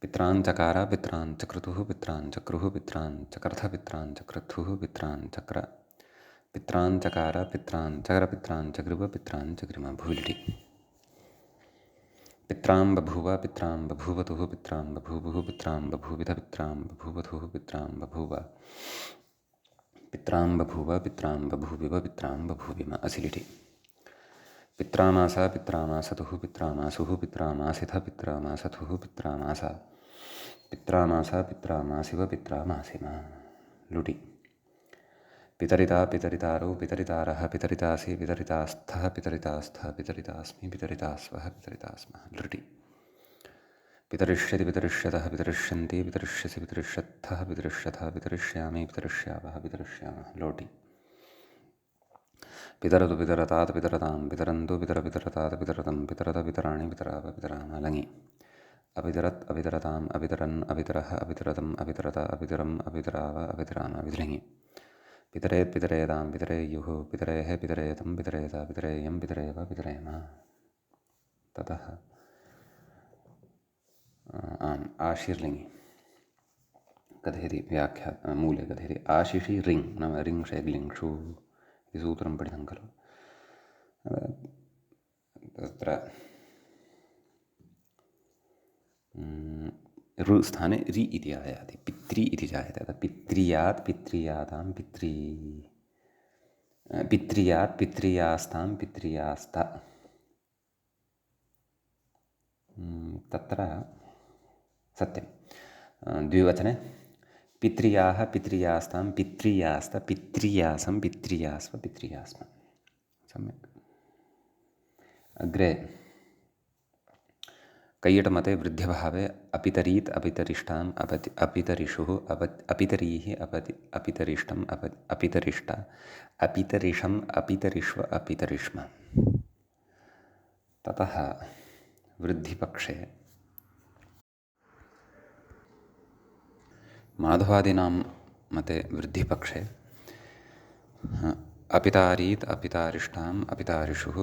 पित्रान् चकार पित्रान् चक्रतुः पित्रान् चक्रुः पित्रान् चकर्थ पित्रान् चक्रथुः पित्रान् चक्र पित्रान् चकार पित्रान् चकर पित्रान् चकृभ पित्रान् चकृम भूलिटि। पित्रां बभूव पित्रां बभूवतुः पित्रां बभूवुः पित्रां बभूविध पित्रां बभूवधुः पित्रां बभूव पित्रां बभूव पित्रां बभूविव पित्रां बभूविम असिलिटि। पित्रामासा पित्रामासतुः पित्रामासुः पित्रामासिथ पित्रामासथुः पित्रामासा पित्रामासा पित्रामासिव पित्रामासिम लुटि। पितरिता पितरितारो पितरितारः पितरितासि पितरितास्थः पितरितास्थः पितरितास्मि पितरितास्वः पितरितास्मः लृटि। पितरिष्यति पितरिष्यतः पितरिष्यन्ति पितरिष्यसि पितरिष्यत्थः पितरिष्यथः पितरिष्यामि पितरिष्यावः पितरिष्यामः लोटि। पितरतु पितरतात् पितरतां पितरन्तु पितरपितरतात् पितरतं पितरत पितराणि पितराव पितराम लङि। अपितरत् अपितरताम् अपितरन् अपितरः अपितरतम् अपितरत अपितरम् अपितराव अपितराम विधिलिङि। पितरेत् पितरेदां पितरेयुः पितरेः पितरेतं पितरेत पितरेयं पितरेव पितरेम। ततः आशीर्लिङि कथयति व्याख्या मूले कथयति आशिषि रिङ् नाम रिङ् शैग्लिङ्क्षु इति सूत्रं पठितं खलु। तत्र ऋ स्थाने रि इति आयाति, पित्री इति जायते। अतः पित्र्यात् पित्र्यातां पित्र्यात् पित्र्यास्तां पित्र्यास्त। तत्र सत्यं द्विवचने पित्र्याः पित्र्यास्तां पित्र्यास्त पित्र्यासं पित्र्यास्व पित्र्यास्म सम्यक्। अग्रे कैयटमते वृद्ध्यभावे अपितरीत् अपितरिष्टाम् अपितरिषुः अपितरीः अपितरिष्टम् अपितरिष्ट अपितरिषम् अपितरिष्व अपितरिष्म। ततः वृद्धिपक्षे माधवादीनां मते वृद्धिपक्षे अपितारीत् अपितारिष्टाम् अपितारिषुः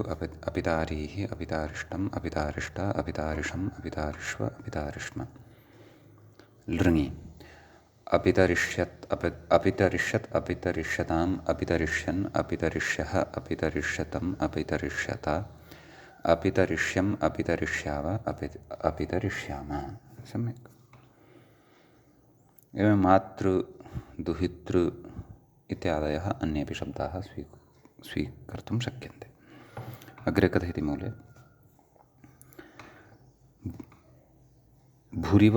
अपितारीः अपितारिष्टम् अपितारिष्ट अपितारिषम् अपितारिष्व अपितारिष्म लृङि। अपितरिष्यत् अपितरिष्यत् अपितरिष्यताम् अपितरिष्यन् अपितरिष्यः अपितरिष्यतम् अपितरिष्यत अपितरिष्यम् अपितरिष्याव अपितरिष्याम सम्यक्। एवं मातृ दुहितृ इत्यादयः अन्येपि शब्दाः स्वीकर्तुं शक्यन्ते। अग्रे कथयति मूले भूरिव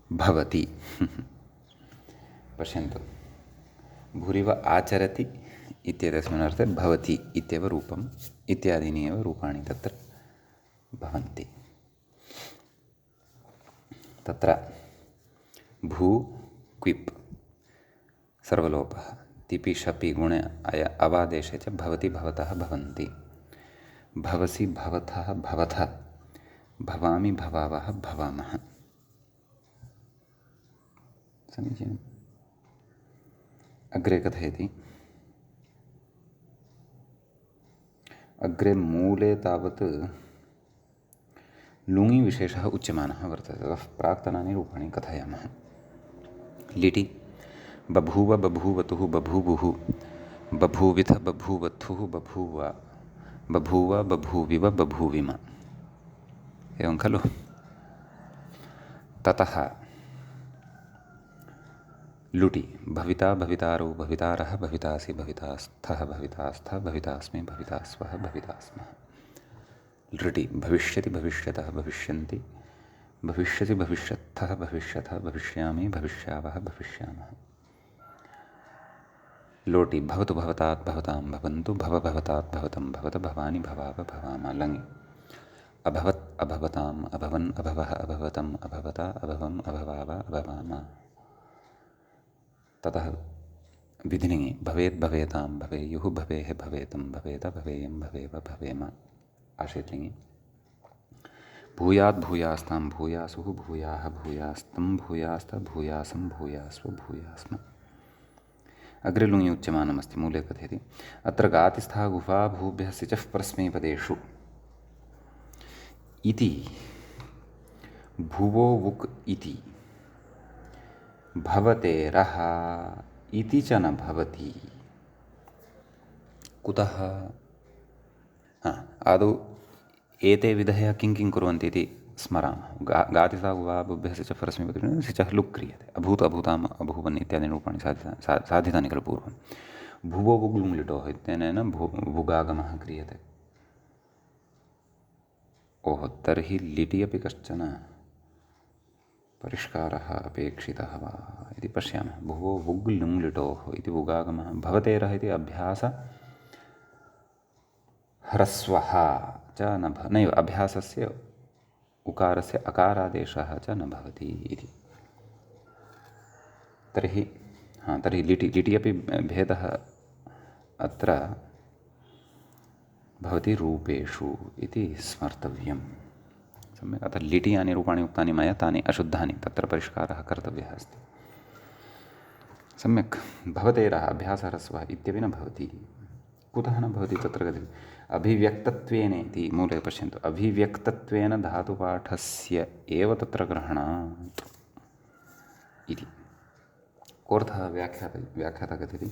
भवति पश्यन्तु, भूरिव आचरति इत्येतस्मिन् अर्थे भवति इत्येव रूपम् इत्यादीनि एव रूपाणि तत्र भवन्ति। तत्र भू क्विप् सर्वलोपः तिपि शपि गुणे अवादेशे च भवति भवतः भवन्ति भवसि भवतः भवथ भवामि भवावः भवामः समीचीनम्। अग्रे कथयति अग्रे मूले तावत् लुङि विशेषः उच्यमानः वर्तते। ततः प्राक्तनानि रूपाणि कथयामः। लिटि बभूव बभूवतुः बभूवुः बभूविथ बभूवथुः बभूव बभूव बभूविव बभूविम। एवं खलु। ततः लुटि भविता भवितारौ भवितारः भवितासि भवितास्थः भवितास्थ भवितास्मि भवितास्वः भवितास्मः। लृटि भविष्यति भविष्यतः भविष्यन्ति भविष्यति भविष्यत्थः भविष्यतः भविष्यामि भविष्यावः भविष्यामः। लोटि भवतु भवतात् भवतां भवन्तु भव भवतात् भवतं भवत भवानि भवाव भवाम। लङि अभवत् अभवताम् अभवन् अभवः अभवतम् अभवता अभवम् अभवाव अभवाम। ततः विधिलिङि भवेत् भवेतां भवेयुः भवेः भवेतं भवेत भवेयं भवेव भवेम। आश्रितलिङि भूयात् भूयास्तां भूयासुः भूयाः भूयास्तं भूयास्त भूयासं भूयास्व भूयास्म। अग्रे लुङि उच्यमानमस्ति। मूले कथयति अत्र गातिस्था गुहा भूभ्यः सिचः परस्मैपदेषु इति भुवो वुक् इति भवतेरः इति च न भवति। कुतः? आदौ एते विधयः किं किं कुर्वन्ति इति स्मरामः। गातिस्था गुहा भूभ्यः सिचः परस्मैपदेषु सिचः लुक् क्रियते। अभूत् अभूताम् अभूवन् इत्यादीनि रूपाणि साधितानि खलु पूर्वं। भुवो वुग् लुङ् लिटोः इत्यनेन भुगागमः क्रियते। ओहो, तर्हि लिटि अपि कश्चन परिष्कारः अपेक्षितः वा इति पश्यामः। भुवो वुग् लुङ् लिटोः इति भुगागमः। भवतेरः इति अभ्यास ह्रस्वः च नैव अभ्यासस्य उकारस्य अकारादेशः च न भवति इति। तर्हि लिटि अपि भेदः अत्र भवति रूपेषु इति स्मर्तव्यम्। सम्यक्। अतः लिटि यानि रूपाणि उक्तानि मया तानि अशुद्धानि, तत्र परिष्कारः कर्तव्यः अस्ति। सम्यक्। भवतेरः अभ्यासह्रस्वः इत्यपि न भवति। कुतः न भवति तत्र कथयति अभिव्यक्तत्वेन इति। मूले पश्यन्तु अभिव्यक्तत्वेन धातुपाठस्य एव तत्र ग्रहणात् इति। कोऽर्थः? व्याख्याता कथयति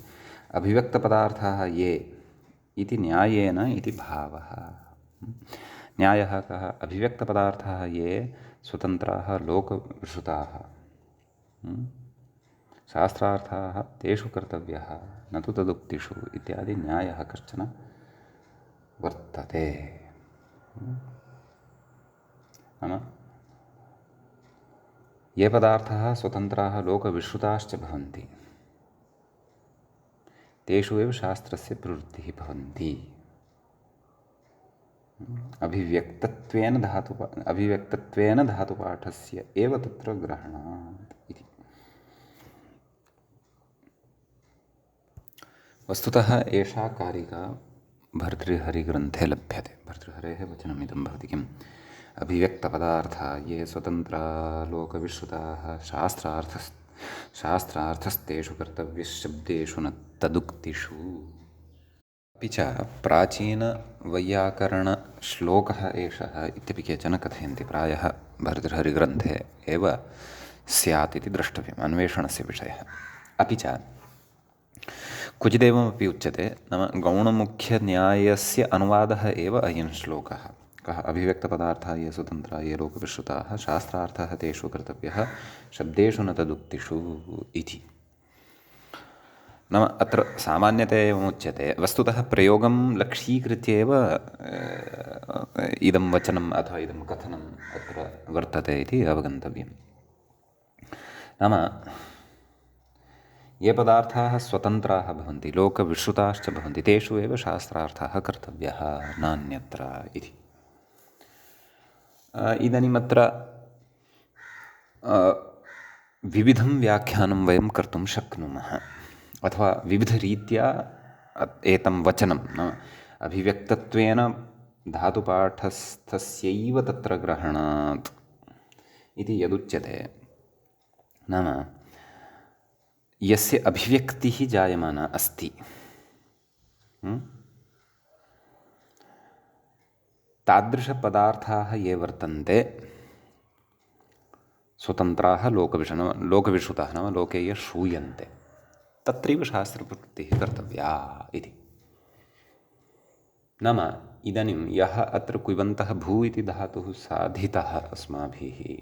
अभिव्यक्तपदार्थाः ये इति न्यायेन इति भावः। न्यायः कः? अभिव्यक्तपदार्थाः ये स्वतन्त्राः लोकविश्रुताः शास्त्रार्थाः तेषु कर्तव्यः न तु तदुक्तिषु इत्यादि न्यायः कश्चन वर्तते। नाम ये पदार्थाः स्वतन्त्राः लोकविश्रुताश्च भवन्ति तेषु एव शास्त्रस्य प्रवृत्तिः भवन्ति। अभिव्यक्तत्वेन धातुपाठस्य एव तत्र ग्रहणात् इति। वस्तुतः एषा कारिका भर्तृहरिग्रन्थे लभ्यते। भर्तृहरेः वचनमिदं भवति किम्? अभिव्यक्तपदार्थाः ये स्वतन्त्रालोकविश्रुताः शास्त्रार्थस्तेषु कर्तव्यशब्देषु न तदुक्तिषु। अपि च प्राचीनवैयाकरणश्लोकः एषः इत्यपि केचन कथयन्ति। प्रायः भर्तृहरिग्रन्थे एव स्यात् इति द्रष्टव्यम्, अन्वेषणस्य विषयः। अपि च क्वचिदेवमपि उच्यते, नाम गौणमुख्यन्यायस्य अनुवादः एव अयं श्लोकः। कः? अभिव्यक्तपदार्थाः ये स्वतन्त्राः ये लोकविश्रुताः शास्त्रार्थः तेषु कर्तव्यः शब्देषु न तदुक्तिषु इति। नाम अत्र सामान्यतया एवमुच्यते। वस्तुतः प्रयोगं लक्ष्यीकृत्य एव इदं वचनम् अथवा इदं कथनम् अत्र वर्तते इति अवगन्तव्यम्। नाम ये पदार्थाः स्वतन्त्राः भवन्ति लोकविश्रुताश्च भवन्ति तेषु एव शास्त्रार्थः कर्तव्यः नान्यत्र इति। इदानीमत्र विविधं व्याख्यानं वयं कर्तुं शक्नुमः अथवा विविधरीत्या एतं वचनं नाम अभिव्यक्तत्वेन धातुपाठस्थस्यैव तत्र ग्रहणात् इति यदुच्यते, नाम यस्य अभिव्यक्तिः जायमाना अस्ति तादृशपदार्थाः ये वर्तन्ते स्वतन्त्राः लोकविश्रुताः नाम लोके ये श्रूयन्ते तत्रैव शास्त्रप्रवृत्तिः कर्तव्या इति। नाम इदानीं यः अत्र कुर्वन्तः भू इति धातुः साधितः अस्माभिः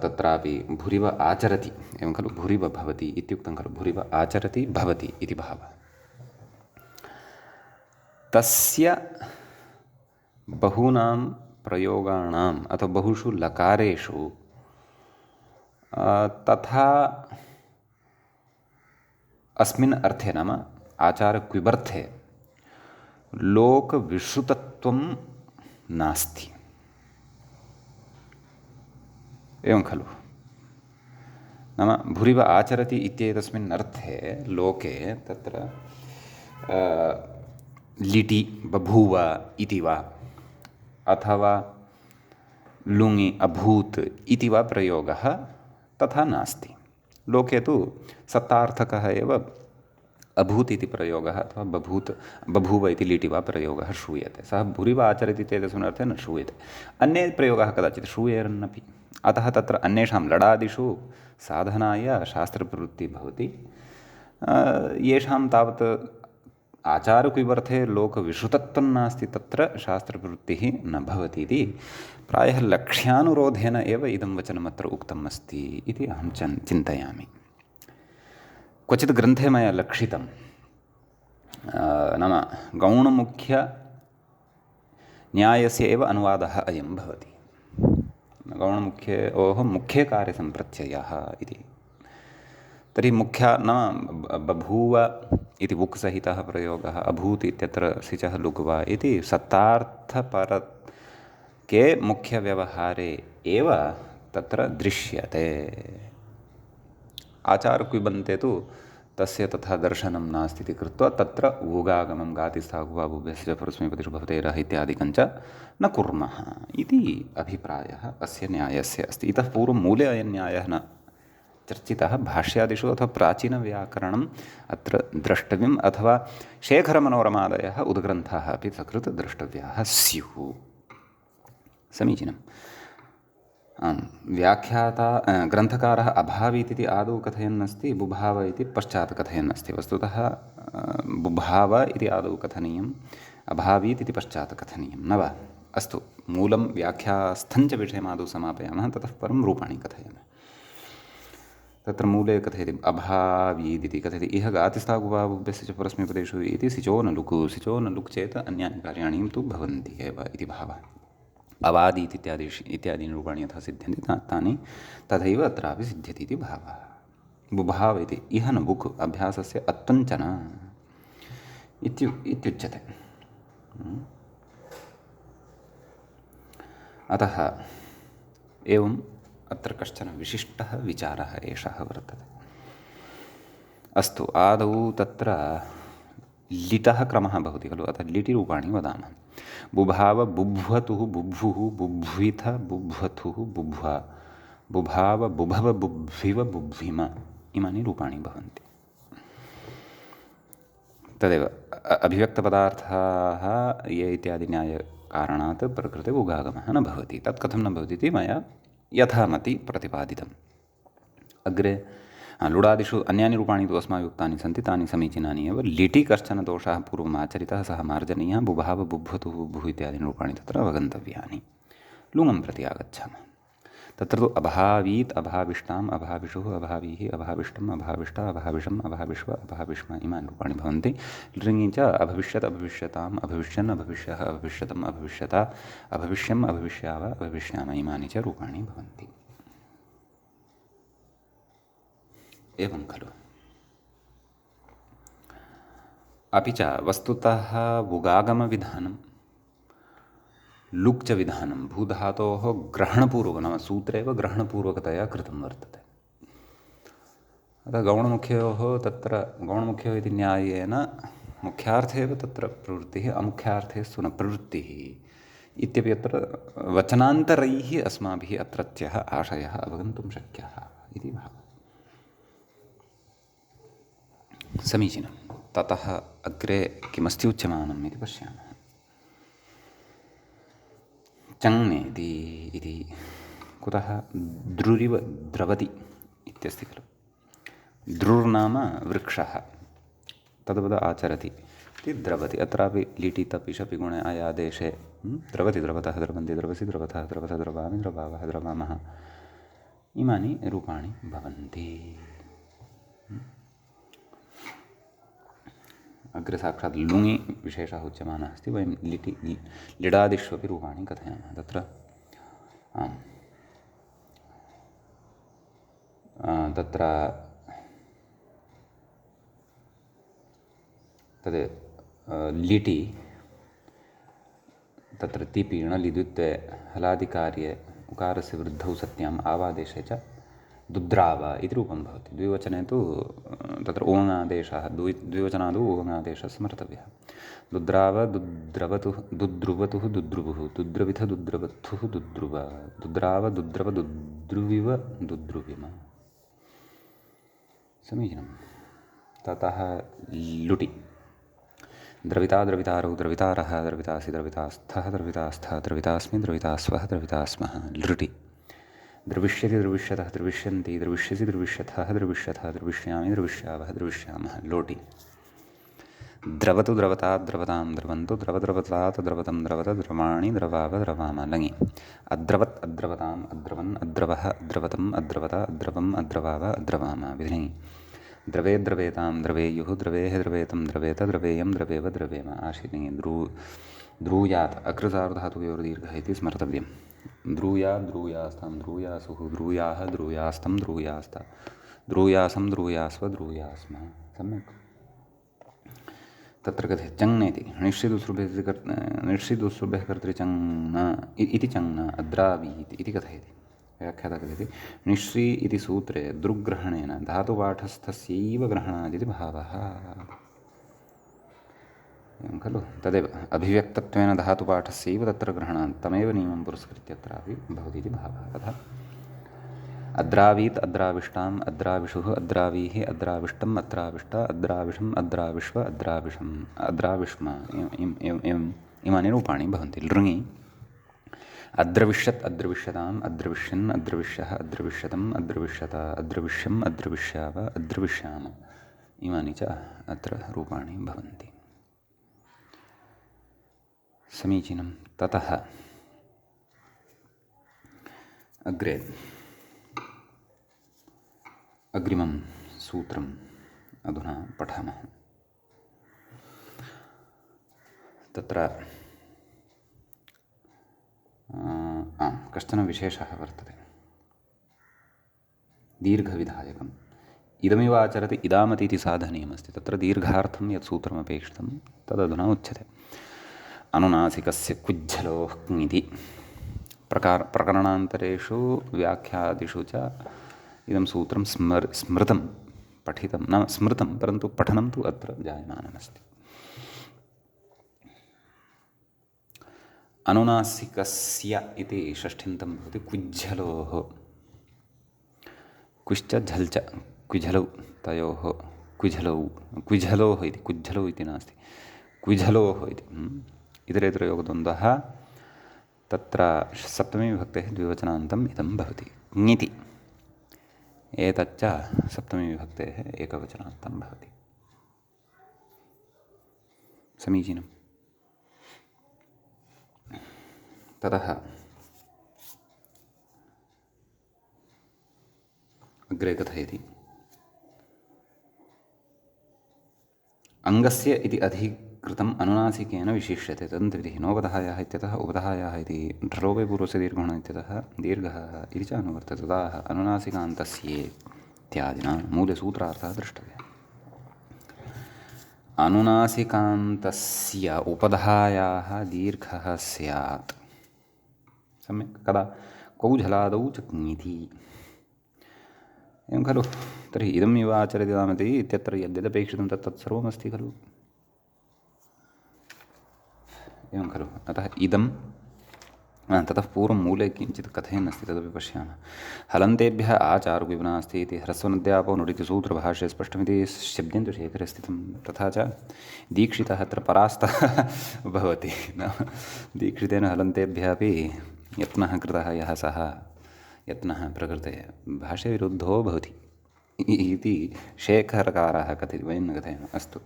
तत्रापि भूरिव आचरति एवं खलु भूरिव भवति इत्युक्तं खलु भूरिव आचरति भवति इति भावः। तस्य बहूनां प्रयोगाणाम् अथवा बहुषु लकारेषु तथा अस्मिन् अर्थे नाम आचारक्विबर्थे लोकविश्रुतत्वं नास्ति एवं खलु। नाम भूरिव आचरति इत्येतस्मिन् अर्थे लोके तत्र लिटि बभूव इति वा अथवा लुङि अभूत् इति वा प्रयोगः तथा नास्ति। लोके तु सत्तार्थकः एव अभूत् इति प्रयोगः अथवा बभूव इति लिटि वा प्रयोगः श्रूयते। सः भूरिव आचरति इत्येतस्मिन् अर्थे न श्रूयते। अन्ये प्रयोगः कदाचित् श्रूयेरन्नपि। अतः तत्र अन्येषां लडादिषु साधनाय शास्त्रप्रवृत्तिः भवति। येषां तावत् आचारक्विबर्थे लोकविश्रुतत्वं नास्ति तत्र शास्त्रप्रवृत्तिः न भवति इति प्रायः लक्ष्यानुरोधेन एव इदं वचनम् अत्र उक्तम् अस्ति इति अहं चिन्तयामि। क्वचित् ग्रन्थे मया लक्षितं नाम गौणमुख्यन्यायस्य एव अनुवादः अयं भवति। गौणमुख्योः मुख्ये कार्यसम्प्रत्ययः इति। तर्हि मुख्या नाम बभूव इति वुक् सहितः प्रयोगः अभूत् इत्यत्र सिचः लुक् वा इति सत्तार्थपरके मुख्यव्यवहारे एव तत्र दृश्यते। आचारक्विबन्ते तु तस्य तथा दर्शनं नास्ति इति कृत्वा तत्र ऊगागमं गातिस्थागुवाबुभ्यस्य परस्मैपदिषु भवतेरः इत्यादिकं च न कुर्मः इति अभिप्रायः अस्य न्यायस्य अस्ति। इतः पूर्वं मूले अयं न्यायः न चर्चितः। भाष्यादिषु अथवा प्राचीनव्याकरणम् अत्र द्रष्टव्यम् अथवा शेखरमनोरमादयः उद्ग्रन्थाः अपि सकृत् द्रष्टव्याः स्युः। समीचीनम्। व्याख्याता ग्रन्थकारः अभावीत् इति आदौ कथयन्नस्ति, बुभाव इति पश्चात् कथयन्नस्ति। वस्तुतः बुभाव इति आदौ कथनीयम्, अभावीत् इति पश्चात् कथनीयं न वा? अस्तु, मूलं व्याख्यास्थञ्च विषयमादौ समापयामः, ततः परं रूपाणि कथयामः। तत्र मूले कथयति अभावीत् इति कथयति इह गातिस्थागुवाबुभ्यस्य च परस्मैपदेषु इति सिचो न लुक् चेत् अन्यानि कार्याणि तु भवन्ति एव इति भावः। अवादीत् इत्यादीनि रूपाणि यथा सिद्ध्यन्ति तानि तथैव अत्रापि सिद्ध्यति इति भावः। बुभाव इति इह न बुक् अभ्यासस्य अत्वञ्चन इत्युच्यते। अतः एवम् अत्र कश्चन विशिष्टः विचारः एषः वर्तते। अस्तु, आदौ तत्र लिटः क्रमः भवति खलु, अतः लिटिरूपाणि वदामः। बुभाव बुभ्वतुः बुभ्वुः बुभ्विथ बुभ्वथुः बुभ्वा बुभाव बुभव बुभ्विव बुभ्विम इमानि रूपाणि भवन्ति। तदेव अभिव्यक्तपदार्थाः ये इत्यादि न्यायकारणात् प्रकृते उगागमः न भवति। तत् कथं न भवति इति मया यथामति प्रतिपादितम्। अग्रे लुडादिषु अन्यानि रूपाणि तु अस्माभिः उक्तानि सन्ति, तानि समीचीनानि एव। लिटि कश्चन दोषः पूर्वम् आचरितः, सः मार्जनीयः। बुभाव बुभ्वतुः बुभुः इत्यादीनि रूपाणि तत्र अवगन्तव्यानि। लुङं प्रति आगच्छामः। तत्र तु अभावीत् अभाविष्टाम् अभाविषुः अभावीः अभाविष्टम् अभाविष्टा अभाविषम् अभाविष्व अभाविष्म इमानि रूपाणि भवन्ति। लृङि च अभविष्यत् अभविष्यताम् अभविष्यन् अभविष्यः अभविष्यतम् अभविष्यता अभविष्यम् अभविष्याव अभविष्याम इमानि च रूपाणि भवन्ति। एवं खलु। अपि च वस्तुतः उगागमविधानं लुक् च विधानं भूधातोः ग्रहणपूर्वकं नाम सूत्रे एव ग्रहणपूर्वकतया कृतं वर्तते। अतः गौणमुख्योः इति न्यायेन मुख्यार्थे एव तत्र प्रवृत्तिः, अमुख्यार्थेस्तु न प्रवृत्तिः इत्यपि अत्र वचनान्तरैः अस्माभिः अत्रत्यः आशयः अवगन्तुं शक्यः इति भावः। समीचीनं। ततः अग्रे किमस्ति उच्यमानम् इति पश्यामः। चङ्नेति इति कुतः द्रुरिव द्रवति इत्यस्ति खलु। द्रुर्नाम वृक्षः, तद्वद आचरति इति द्रवति। अत्रापि लिटि तपि शपि गुणे अयादेशे द्रवति द्रवतः द्रवन्ति द्रवसि द्रवतः द्रवतः द्रवामि द्रवावः द्रवामः इमानि रूपाणि भवन्ति। अग्रे साक्षात् लुङि विशेषः उच्यमानः अस्ति। वयं लिटि लिडादिष्वपि रूपाणि कथयामः। तत्र तद् लिटि तत्र तिपि णलिद्वित्वे हलादिकार्ये उकारस्य वृद्धौ सत्याम् आवादेशे च दुद्राव इति रूपं भवति। द्विवचने तु तत्र ओङादेशः, द्विवचनादौ ओङादेशः स्मर्तव्यः। दुद्राव दुद्रवतुः दुद्रुवतुः दुद्रुवुः दुद्रविथ दुद्रवत्थुः दुद्रुव दुद्राव दुद्रव दुद्रुविव दुद्रुविम। समीचीनं। ततः लुटि द्रविता द्रवितारौ द्रवितारः द्रवितासि द्रवितास्थः द्रवितास्थः द्रवितास्मि द्रवितास्वः द्रवितास्मः। लृटि द्रविष्यति द्रविष्यतः द्रविष्यन्ति द्रविष्यसि द्रविष्यथः द्रविष्यथः द्रविष्यामि द्रविष्यावः द्रविष्यामः। लोटि द्रवतु द्रवता द्रवतां द्रवन्तु द्रवद्रवतात द्रवतं द्रवत द्रवाणि द्रवाव द्रवाम। लङि अद्रवत् अद्रवताम् अद्रवन् अद्रवः अद्रवतम् अद्रवत अद्रवम् अद्रवाव अद्रवाम। विधिनि द्रवे द्रवेतां द्रवेयुः द्रवेः द्रवेतं द्रवेत द्रवेयं द्रवेव द्रवेम। आशीर्णि द्रूयात् अकृतार्धातुयोर्दीर्घः इति स्मर्तव्यं। द्रूयात् द्रूयास्तां द्रूयासुः द्रूयाः द्रूयास्तं द्रूयास्त द्रूयासं द्रूयास्व द्रूयास्म। सम्यक्। तत्र कथयति चङ्नेति निश्चिदुसृभ्यः कर्तृ चङ्न इति चङ्न अद्रावीत् इति कथयति। व्याख्याता कथयति निश्री इति सूत्रे दृग्ग्रहणेन धातुपाठस्थस्यैव ग्रहणादिति भावः। एवं खलु। तदेव अभिव्यक्तत्वेन धातुपाठस्यैव तत्र ग्रहणात् तमेव नियमं पुरस्कृत्य अत्रापि भवति इति भावः। तथा अद्रावीत् अद्राविष्टाम् अद्राविषुः अद्रावीः अद्राविष्टम् अद्राविष्ट अद्राविषम् अद्राविश्व अद्राविषम् अद्राविष्म इमानि रूपाणि भवन्ति। लृङि अद्रविष्यत् अद्रविष्यताम् अद्रविष्यन् अद्रविष्यः अद्रविष्यतम् अद्रविष्यत अद्रविष्यम् अद्रविष्याव अद्रविष्याम इमानि च अत्र रूपाणि भवन्ति। समीचीनं। ततः अग्रे अग्रिमं सूत्रम् अधुना पठामः। तत्र कश्चन विशेषः वर्तते दीर्घविधायकम्। इदमिव आचरति इदामति इति साधनीयमस्ति। तत्र दीर्घार्थं यत् सूत्रमपेक्षितं तदधुना उच्यते। अनुनासिकस्य कुज्झलोः इति प्रकरणान्तरेषु व्याख्यादिषु च इदं सूत्रं स्मृतं पठितं न स्मृतं, परन्तु पठनं तु अत्र जायमानमस्ति। अनुनासिकस्य इति षष्ठ्यन्तं भवति। कुज्झलोः कुश्च झल् च कुझलौ तयोः कुझलौ कुझलोः इति कुज्झलौ इति नास्ति कुझलोः इति इतरेतरयोगद्वन्द्वः। तत्र सप्तमी विभक्तेः द्विवचनान्तम् इदं भवति। ङिति एतच्च सप्तमी विभक्तेः एकवचनान्तं भवति। समीचीनं। ततः अग्रे कथयति अङ्गस्य इति अधिकृतम् अनुनासिकेन विशिष्यते तदन्तविधिः नोपधायाः इत्यतः उपधायाः इति ढलोपे पूर्वस्य दीर्घगुणः इत्यतः दीर्घः इति च अनुवर्तते। तदाह अनुनासिकान्तस्येत्यादिना मूलसूत्रार्थः द्रष्टव्यः। अनुनासिकान्तस्य उपधायाः दीर्घः स्यात्। सम्यक्। कदा कौझलादौ च ङिति। एवं खलु। तर्हि इदमिव आचरति इदामति इत्यत्र यद्यदपेक्षितं तत्सर्वमस्ति खलु। एवं खलु। अतः इदं ततः पूर्वं मूले किञ्चित् कथयन्नस्ति, तदपि पश्यामः। हलन्तेभ्यः आचारुविना अस्ति इति ह्रस्वनद्यापो नुडिति सूत्रभाष्ये स्पष्टमिति शब्देन्दुशेखरे स्थितं। तथा च दीक्षितः अत्र परास्तः भवति। दीक्षितेन हलन्तेभ्यः अपि यत्नः कृतः यः सः यत्नः प्रकृते भाष्यविरुद्धो भवति इति शेखरकारः कथयति, वयं न कथयामः। अस्तु,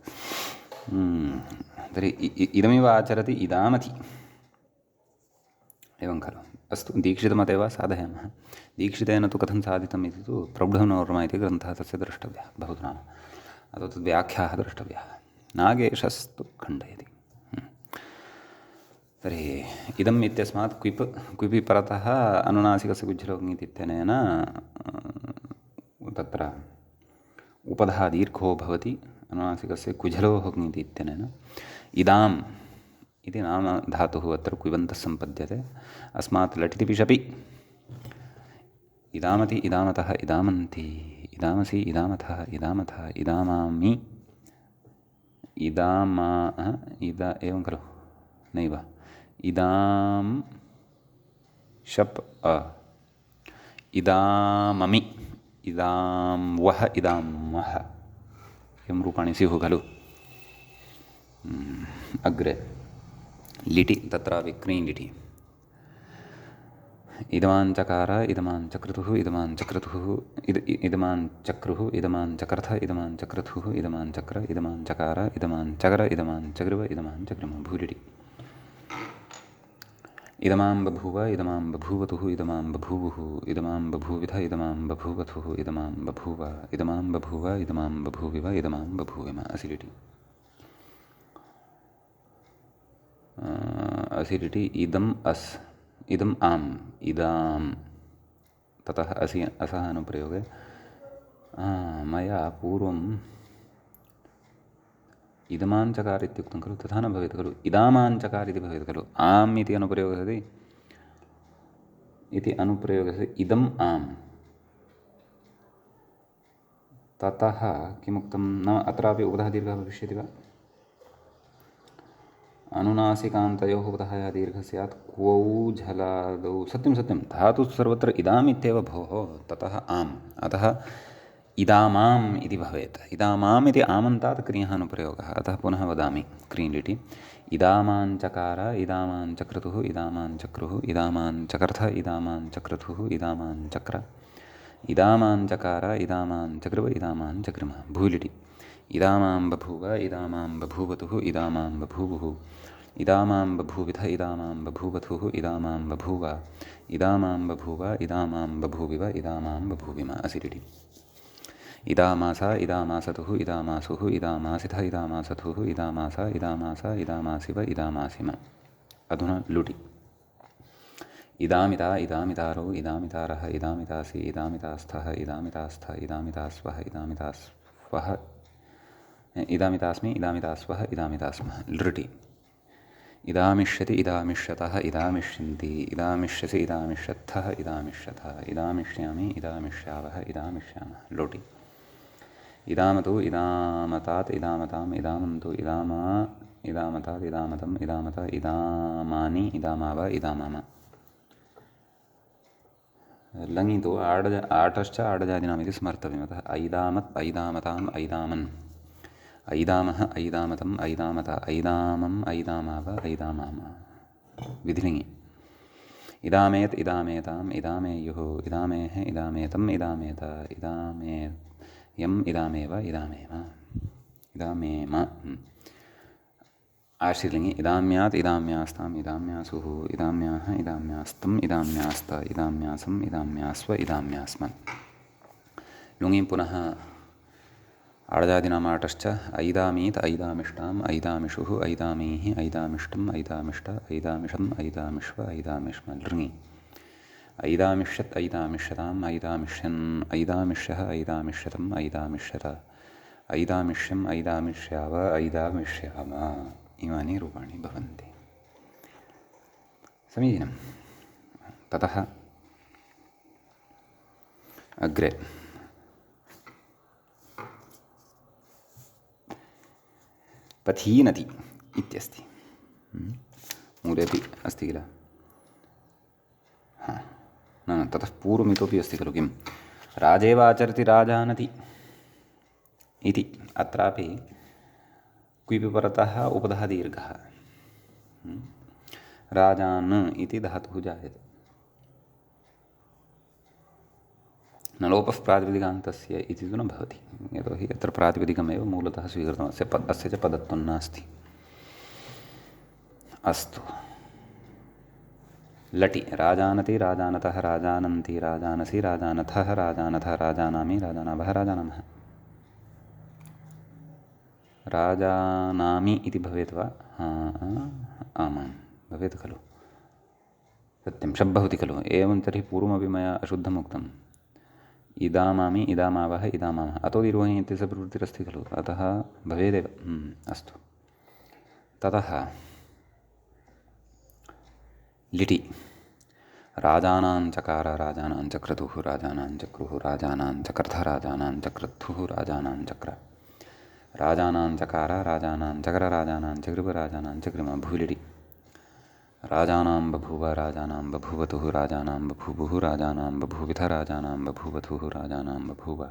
तर्हि इदमेव आचरति इदामति, एवं खलु। अस्तु, दीक्षितमतेव साधयामः। दीक्षितेन तु कथं साधितम् इति तु प्रौढनोर्मा इति ग्रन्थः तस्य द्रष्टव्यः, बहु नाम अथवा तद्व्याख्याः द्रष्टव्याः। नागेशस्तु खण्डयति। तर्हि इदम् इत्यस्मात् क्विपि परतः अनुनासिकस्य कुज्झलोङ्ङीति इत्यनेन तत्र उपधा दीर्घो भवति, अनुनासिकस्य कुझलोः ङीति इत्यनेन इदाम् इति नाम धातुः अत्र क्विबन्तः सम्पद्यते। अस्मात् लटिति शपि इदामति, इदामतः, इदामन्ति, इदामसि, इदामथः, इदामथः, इदामामि, एवं खलु, नैव, इदां शप् इदाममि, इदां वः, इदां वः, एवं रूपाणि स्युः खलु। अग्रे लिटि, तत्रापि क्रीं लिटि। इदमाञ्चकार, इदमाञ्चक्रतुः, इदमाञ्चक्रतुः, इदमाञ्चक्रुः, इदमाञ्चकर्थ, इदमाञ्चक्रतुः, इदमाञ्चक्र, इदमाञ्चकार, इदमाञ्चकर, इदमाञ्चग्रव, इदमाञ्चग्रम। भूलिटि। इदमां बभूव, इदमां बभूवतुः, इदमां बभूवुः, इदमां बभूविध, इदमां बभूवथुः, इदमां बभूव, इदमां बभूव, इदमां बभूविव, इदमां बभूविम। असिलिटि। असिलिटि। इदम् अस्, इदम् आम्, इदां, ततः असि असः अनुप्रयोगे मया पूर्वम् इदमाञ्चकार इत्युक्तं खलु, तथा न भवेत् खलु, इदामाञ्चकार इति भवेत् खलु। आम् इति अनुप्रयोगः सति, इति अनुप्रयोगः सति इदम् आम्, ततः किमुक्तं नाम अत्रापि उपधः दीर्घः भविष्यति वा? अनुनासिकान्तयोः उपधः यः दीर्घः स्यात् क्वौ झलादौ। सत्यं सत्यं, धातुः सर्वत्र इदाम् इत्येव भोः, ततः आम्, अतः इदामाम् इति भवेत्। इदामाम् इति आमन्तात् क्रियः अनुप्रयोगः, अतः पुनः वदामि क्रीलिटि। इदामाञ्चकार, इदामाञ्चक्रतुः, इदामाञ्चक्रुः, इदामाञ्चकर्थ, इदामाञ्चक्रतुः, इदामाञ्चक्र, इदामाञ्चकार, इदामाञ्चग्रव, इदामाञ्चग्रमः। भूलिटि। इदामां बभूव, इदामां बभूवतुः, इदामां बभूवुः, इदामां बभूविध, इदामां बभूवथुः, इदामां बभूव, इदामां बभूव, इदामां बभूविव, इदामां बभूविम। असिलिटि। इदामासा, इदामासतुः, इदामासुः, इदामासिथ, इदामासथुः, इदामास, इदामास, इदामासिव, इदामासिम। अधुना लुटि। इदामिता, इदामितारौ, इदामितारः, इदामितासि, इदामितास्थः, इदामितास्थ, इदामितास्वः, इदामितास्वः, इदामितास्मि, इदामितास्वः, इदामितास्मः। लृटि। इदामिष्यति, इदामिष्यतः, इदामिष्यन्ति, इदामिष्यसि, इदामिष्यत्थः, इदामिष्यथः, इदामिष्यामि, इदामिष्यावः, इदामिष्यामः। लोटि। इदामतु, इदामतात्, इदामताम्, इदामन्तु, इदामा, इदामतात्, इदामतम्, इदामत, इदामानि, इदामाव, इदामाम। लङितो आटश्च आडजादिनामिति स्मर्तव्यम्। अतः ऐदामत्, ऐदामताम्, ऐदामन्, ऐदामः, ऐदामतम्, ऐदामत, ऐदामम्, ऐदामाव, ऐदामाम। विधिलिङि। इदामेत्, इदामेताम्, इदामेयुः, इदामेः, इदामेतम्, इदामेत, इदामेयम्, इदामेव, इदामेम, इदामेम। आश्रिलिङि। इदाम्यात्, इदाम्यास्ताम्, इदाम्यासुः, इदाम्याः, इदाम्यास्तम्, इदाम्यास्त, इदाम्यासम्, इदाम्यास्व, इदाम्यास्मन्। लुङि पुनः आडजादिनाम् आटश्च। ऐदामीत्, ऐदामिष्टाम्, ऐदामिषुः, ऐदामीः, ऐदामिष्टम्, ऐदामिष्ट, ऐदामिषम्, ऐदामिष्व, ऐदामिष्म। लृङि। ऐदामिष्यत्, ऐदामिष्यताम्, ऐदामिष्यन्, ऐदामिष्यः, ऐदामिष्यतम्, ऐदामिष्यत, ऐदामिष्यम्, ऐदामिष्याव, ऐदामिष्याम। इमानि रूपाणि भवन्ति। समीचीनं। ततः अग्रे पथीनति इत्यस्ति। मूलेपि अस्ति किल। हा न ततः पूर्वम् इतोपि अस्ति खलु किं राजेवाचरति राजानति इति अत्रापि क्विपि परतः उपधः दीर्घः राजान् इति धातुः जायते न लोपः प्रातिपदिकान्तस्य इति तु न भवति यतोहि अत्र प्रातिपदिकमेव मूलतः स्वीकृतम् अस्य च पदत्वं नास्ति अस्तु लटि राजानति राजानतः राजानन्ति राजानसि राजानथः राजानथः राजानामि राजानावः राजानामः राजानामि इति भवेत् वा आमां भवेत् खलु सत्यं शब् भवति खलु एवं तर्हि पूर्वमपि मया अशुद्धम् उक्तम् इदामामि इदामावः इदामामः अतो दीर्घोऽयि इत्यस्य प्रवृत्तिरस्ति खलु अतः भवेदेव अस्तु ततः लिटि राजानां चकार राजानां चक्रतुः राजानां चक्रुः राजानां चक्रथ राजानां चक्रथुः राजानां चक्र राजानां चकार राजानां चक्र राजानां चकृप राजानां चक्रिम भूलिटि राजानां बभूव राजानां बभूवतुः राजानां बभूवुः राजानां बभूविथ राजानां बभूवथुः राजानां बभूव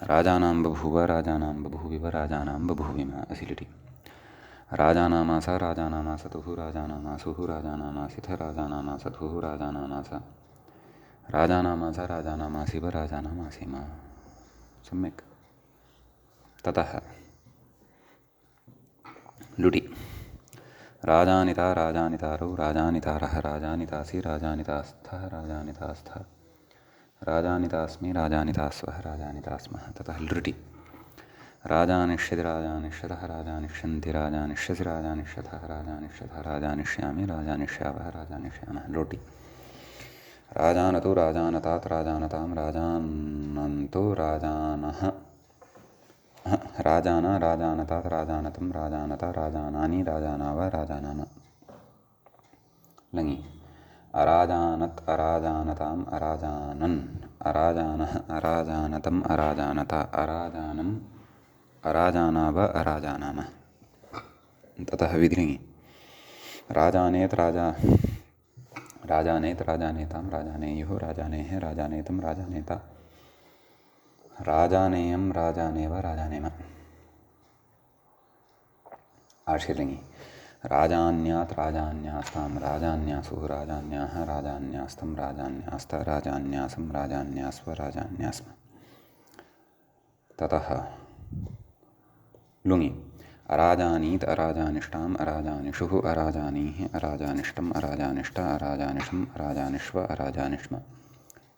राजानां बभूव राजानां बभूविव राजानां बभूविम असिलिटि राजानामास राजानामासतुः राजानामासुः राजानामासिथ राजानामासतुः राजानामास राजानामास राजानामासिव राजानामासीम सम्यक् ततः लुटि राजानिता राजानितारौ राजानितारः राजानितासि राजानितास्थः राजानितास्थ राजानितास्मि राजानितास्वः राजानितास्मः ततः लृटि राजानिष्यति राजानिष्यतः राजानिष्यन्ति राजानिष्यसि राजानिष्यतः राजानिष्यतः राजानिष्यामि राजानिष्यावः राजानिष्यामः लोटि राजानतु राजानतात् राजानतां राजानन्तो राजानः राजाना राजानतात् राजानतं राजानता राजानानि राजानाव राजानाम लङि अराजानत् अराजानताम् अराजानन् अराजानः अराजानतम् अराजानता अराजानम् अराजानाव अराजानाम ततः विधिलिङि राजानेत् राजानेत् राजानेतां राजानेयुः राजानेः राजानेतं राजानेता राजानेयं राजानेव राजानेम आशीर्लिङि राजान्यात् राजान्यास्तां राजान्यासुः राजान्याः राजान्यास्तं राजान्यास्त राजान्यासं राजान्यास्व राजान्यास्म ततः लुङि अराजानीत् अराजानिष्टाम् अराजानिषुः अराजानीः अराजानिष्टम् अराजानिष्ट अराजानिषम् अराजानिष्व अराजानिष्म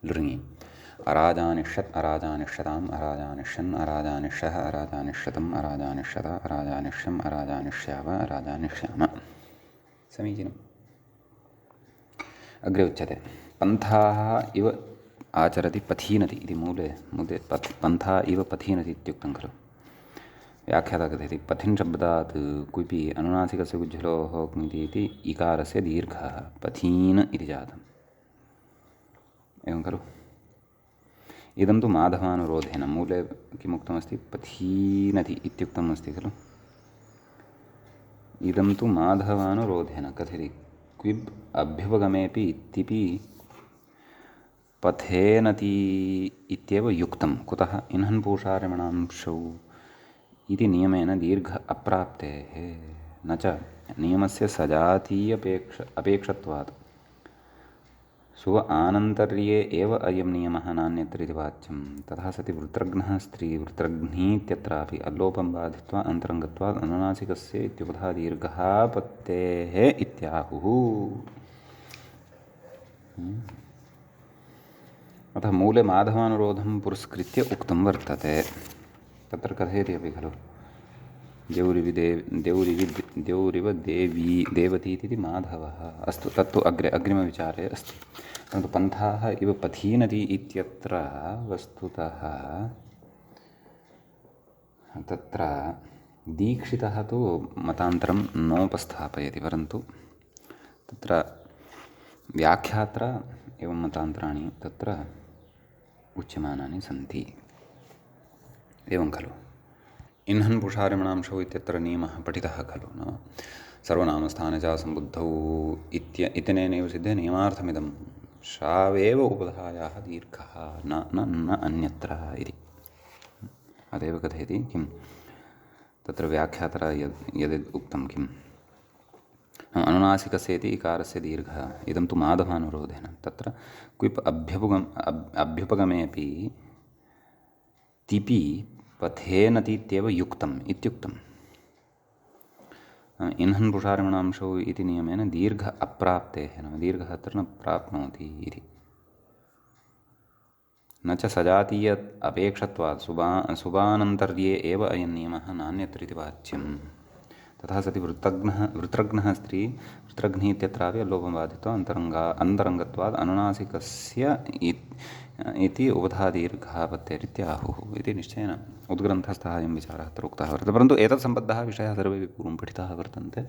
लृङि अराजानिष्यत् अराजानिष्यताम् अराजानिष्यन् अराजानिष्यः अराजानिष्यतम् अराजानिष्यत अराजानिष्यम् अराजानिष्याव अराजानिष्याम समीचीनम् अग्रे उच्यते पन्थाः इव आचरति पथीनति इति मूले पन्था इव पथीनति इत्युक्तं खलु व्याख्याता कथयति पथिन् शब्दात् क्विपि अनुनासिकस्य कुज्झलोः इति इकारस्य दीर्घः पथीन् इति जातम् एवं खलु इदं तु माधवानुरोधेन मूले किमुक्तमस्ति पथीनति इत्युक्तम् अस्ति खलु इदं तु माधवानुरोधेन कथयति क्विब् अभ्युपगमेपि इत्यपि पथेनति इत्येव युक्तं कुतः इन्हन् पूषारिमणांशौ इति नियमेन दीर्घ अप्राप्तेः न च नियमस्य सजातीय अपेक्षत्वात् स्व आनन्तर्ये एव अयं नियमः नान्यत्र इति वाच्यं तथा सति वृत्रघ्नः स्त्री वृत्रघ्नीत्यत्रापि अल्लोपं बाधित्वा अन्तरङ्गत्वात् अनुनासिकस्य इत्युपधा दीर्घः पत्तेः इत्याहुः अतः मूले माधवानुरोधं पुरस्कृत्य उक्तं वर्तते तत्र कथयति अपि खलु द्यौरिव देवती इति माधवः अस्तु तत्तु अग्रिमविचारे अस्ति परन्तु पन्थाः इव पथीनति इत्यत्र वस्तुतः तत्र दीक्षितः तु मतान्तरं नोपस्थापयति परन्तु तत्र व्याख्यात्रा एवं मतान्तराणि तत्र उच्यमानानि सन्ति एवं खलु इन्हन् पुषारिमणांशौ इत्यत्र नियमः पठितः खलु नाम सर्वनामस्थाने च सम्बुद्धौ इत्यनेनैव सिद्धे नियमार्थमिदं शावेव उपधायाः दीर्घः न न न अन्यत्र इति अतएव कथयति किं तत्र व्याख्यातरा यद् उक्तं किम् अनुनासिकस्य इति इकारस्य दीर्घः इदं तु माधवानुरोधेन तत्र क्विप् अभ्युपगमेऽपि तिपि पथेनतीत्येव युक्तम् इत्युक्तम् इन्हन् पुषारिमणांशौ इति नियमेन दीर्घ अप्राप्तेः नाम दीर्घः अत्र न प्राप्नोति इति न च सजातीय अपेक्षत्वात् सुबानन्तर्ये एव अयं नियमः नान्यत्र इति वाच्यम् तथा सति वृत्रघ्नः स्त्री वृत्रघ्नि इत्यत्रापि अल्लोपबाधित्वा अन्तरङ्गत्वात् अनुनासिकस्य इति उपधादीर्घापत्तेरित्याहुः इति निश्चयेन उद्ग्रन्थस्थः अयं विचारः अत्र उक्तः वर्तते परन्तु एतत् सम्बद्धः विषयः सर्वेपि पूर्वं पठिताः वर्तन्ते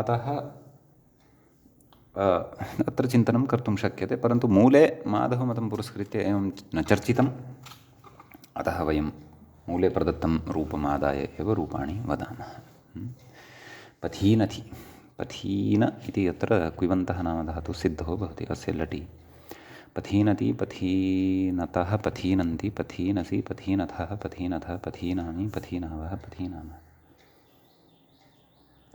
अतः अत्र चिन्तनं कर्तुं शक्यते परन्तु मूले माधवमतं पुरस्कृत्य एवं न चर्चितम् अतः वयं मूले प्रदत्तं रूपमादाय एव रूपाणि वदामः पथीनथि पथीन इति अत्र क्विबन्तः नाम धातुः सिद्धो भवति अस्य लटि पथीनति पथीनतः पथीनन्ति पथीनसि पथीनथः पथीनथः पथीनानि पथीनावः पथीनामः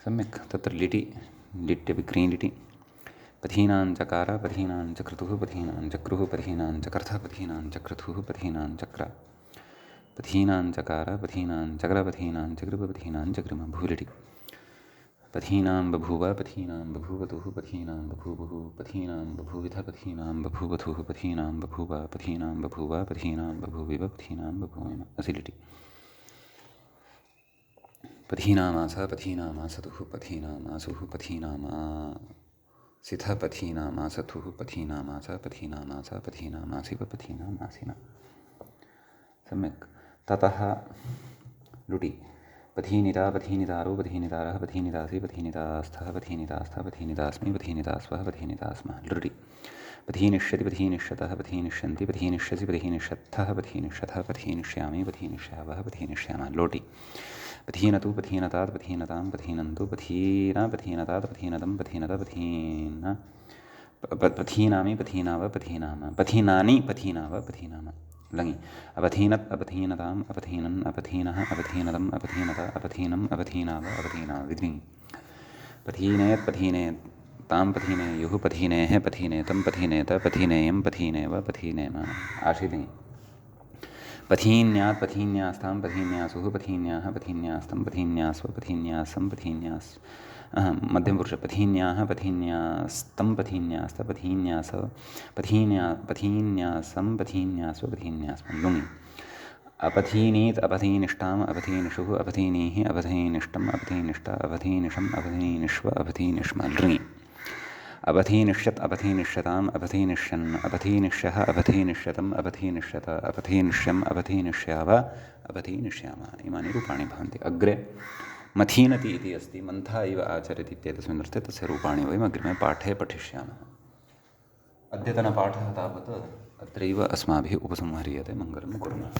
सम्यक् तत्र लिट्यपि क्रीलिटि पथीनाञ्चकार पथीनाञ्चक्रतुः पथीनाञ्चक्रुः पथीनाञ्चकर्थः पथीनाञ्चक्रतुः पथीनाञ्चक्र पथीनाञ्चकार पथीनाञ्चक्र पथीनाञ्चकृप पथीनाञ्चकृम भूलिटि पथीनां बभूव पथीनां बभूवतुः पथीनां बभूवुः पथीनां बभूविथ पथीनां बभूवथुः पथीनां बभूव पथीनां बभूव पथीनां बभूविव पथीनां बभूविम असिलिटि पथीनामास पथीनामासतुः पथीनामासुः पथीनामासिथ पथीनामासथुः पथीनामास पथीनामास पथीनामासिव पथीनामासिन सम्यक् ततः लुटि पथीनिता पथीनितारो पथीनितारः पथीनितासि पथीनितास्थः पथीनितास्थ पथीनितास्मि पथीनितास्वः पथीनितास्मः लृटि पथीनिष्यति पथीनिष्यतः पथीनिष्यन्ति पथीनिष्यसि पथीनिष्यत्थः पथीनिष्यथः पथीनिष्यामि पथीनिष्यावः पथीनिष्यामः लोटि पथीनतु पथीनतात् पथीनतां पथीनन्तु पथीना पथीनतात् पथीनतं पथीनत पथीन पथीनामि पथीनाव पथीनाम पथीनानि पथीनाव पथीनाम लङि अपथीनत् अपथीनताम् अपथीनन् अपथीनः अपथीनतम् अपथीनत अपथीनम् अपथीनाव अपथीनाव विद्रिङ् पथीनेत् पथीनेत् तां पथीनेयुः पथीनेः पथीनेतं पथीनेत पथीनेयं पथीनेव पथीनेम आशिलिङ् पथीन्यात् पथीन्यास्तां पथीन्यासुः पथीन्याः पथीन्यास्तं पथीन्यास्व पथीन्यासं पथीन्यास् मध्यमपुरुष पथीन्याः पथीन्यास्तं पथीन्यास्त पथीन्यास पथीन्यासं पथीन्यास्व पथीन्यास्म लुङि अपथीनीत् अपथीनिष्टाम् अपथीनिषुः अपथीनीः अपथीनिष्टम् अपथीनिष्ट अपथीनिषम् अपथीनिष्व अपथीनिष्म लृङि अपथीनिष्यत् अपथीनिष्यताम् अपथीनिष्यन् अपथीनिष्यः अपथीनिष्यतम् अपथीनिष्यत अपथीनिष्यम् अपथीनिष्याव अपथीनिष्यामः इमानि रूपाणि भवन्ति अग्रे मथीनति इति अस्ति मन्था इव आचरति इत्येतस्मिन् अर्थे तस्य रूपाणि वयम् अग्रिमे पाठे पठिष्यामः अद्यतनपाठः तावत् अत्रैव अस्माभिः उपसंह्रियते मङ्गलं कुर्मः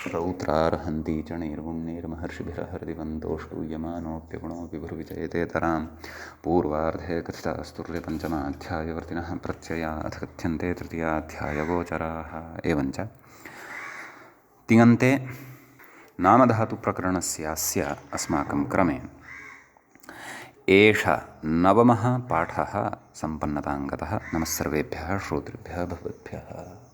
श्रौत्रार्हन्ति च नैर्गुण्यैर्महर्षिभिरहरिवन्तोष्टूयमानोऽप्यगुणो विभुर्विजयतेतरां पूर्वार्धे कथितास्तुर्यपञ्चमाध्यायवर्तिनः प्रत्यया अथ कथ्यन्ते तृतीयाध्यायगोचराः एवञ्च तिङन्ते नामधातुप्रकरणस्यास्य अस्माकं क्रमे एष नवमः पाठः सम्पन्नताङ्गतः नमः सर्वेभ्यः श्रोतृभ्यः भवद्भ्यः।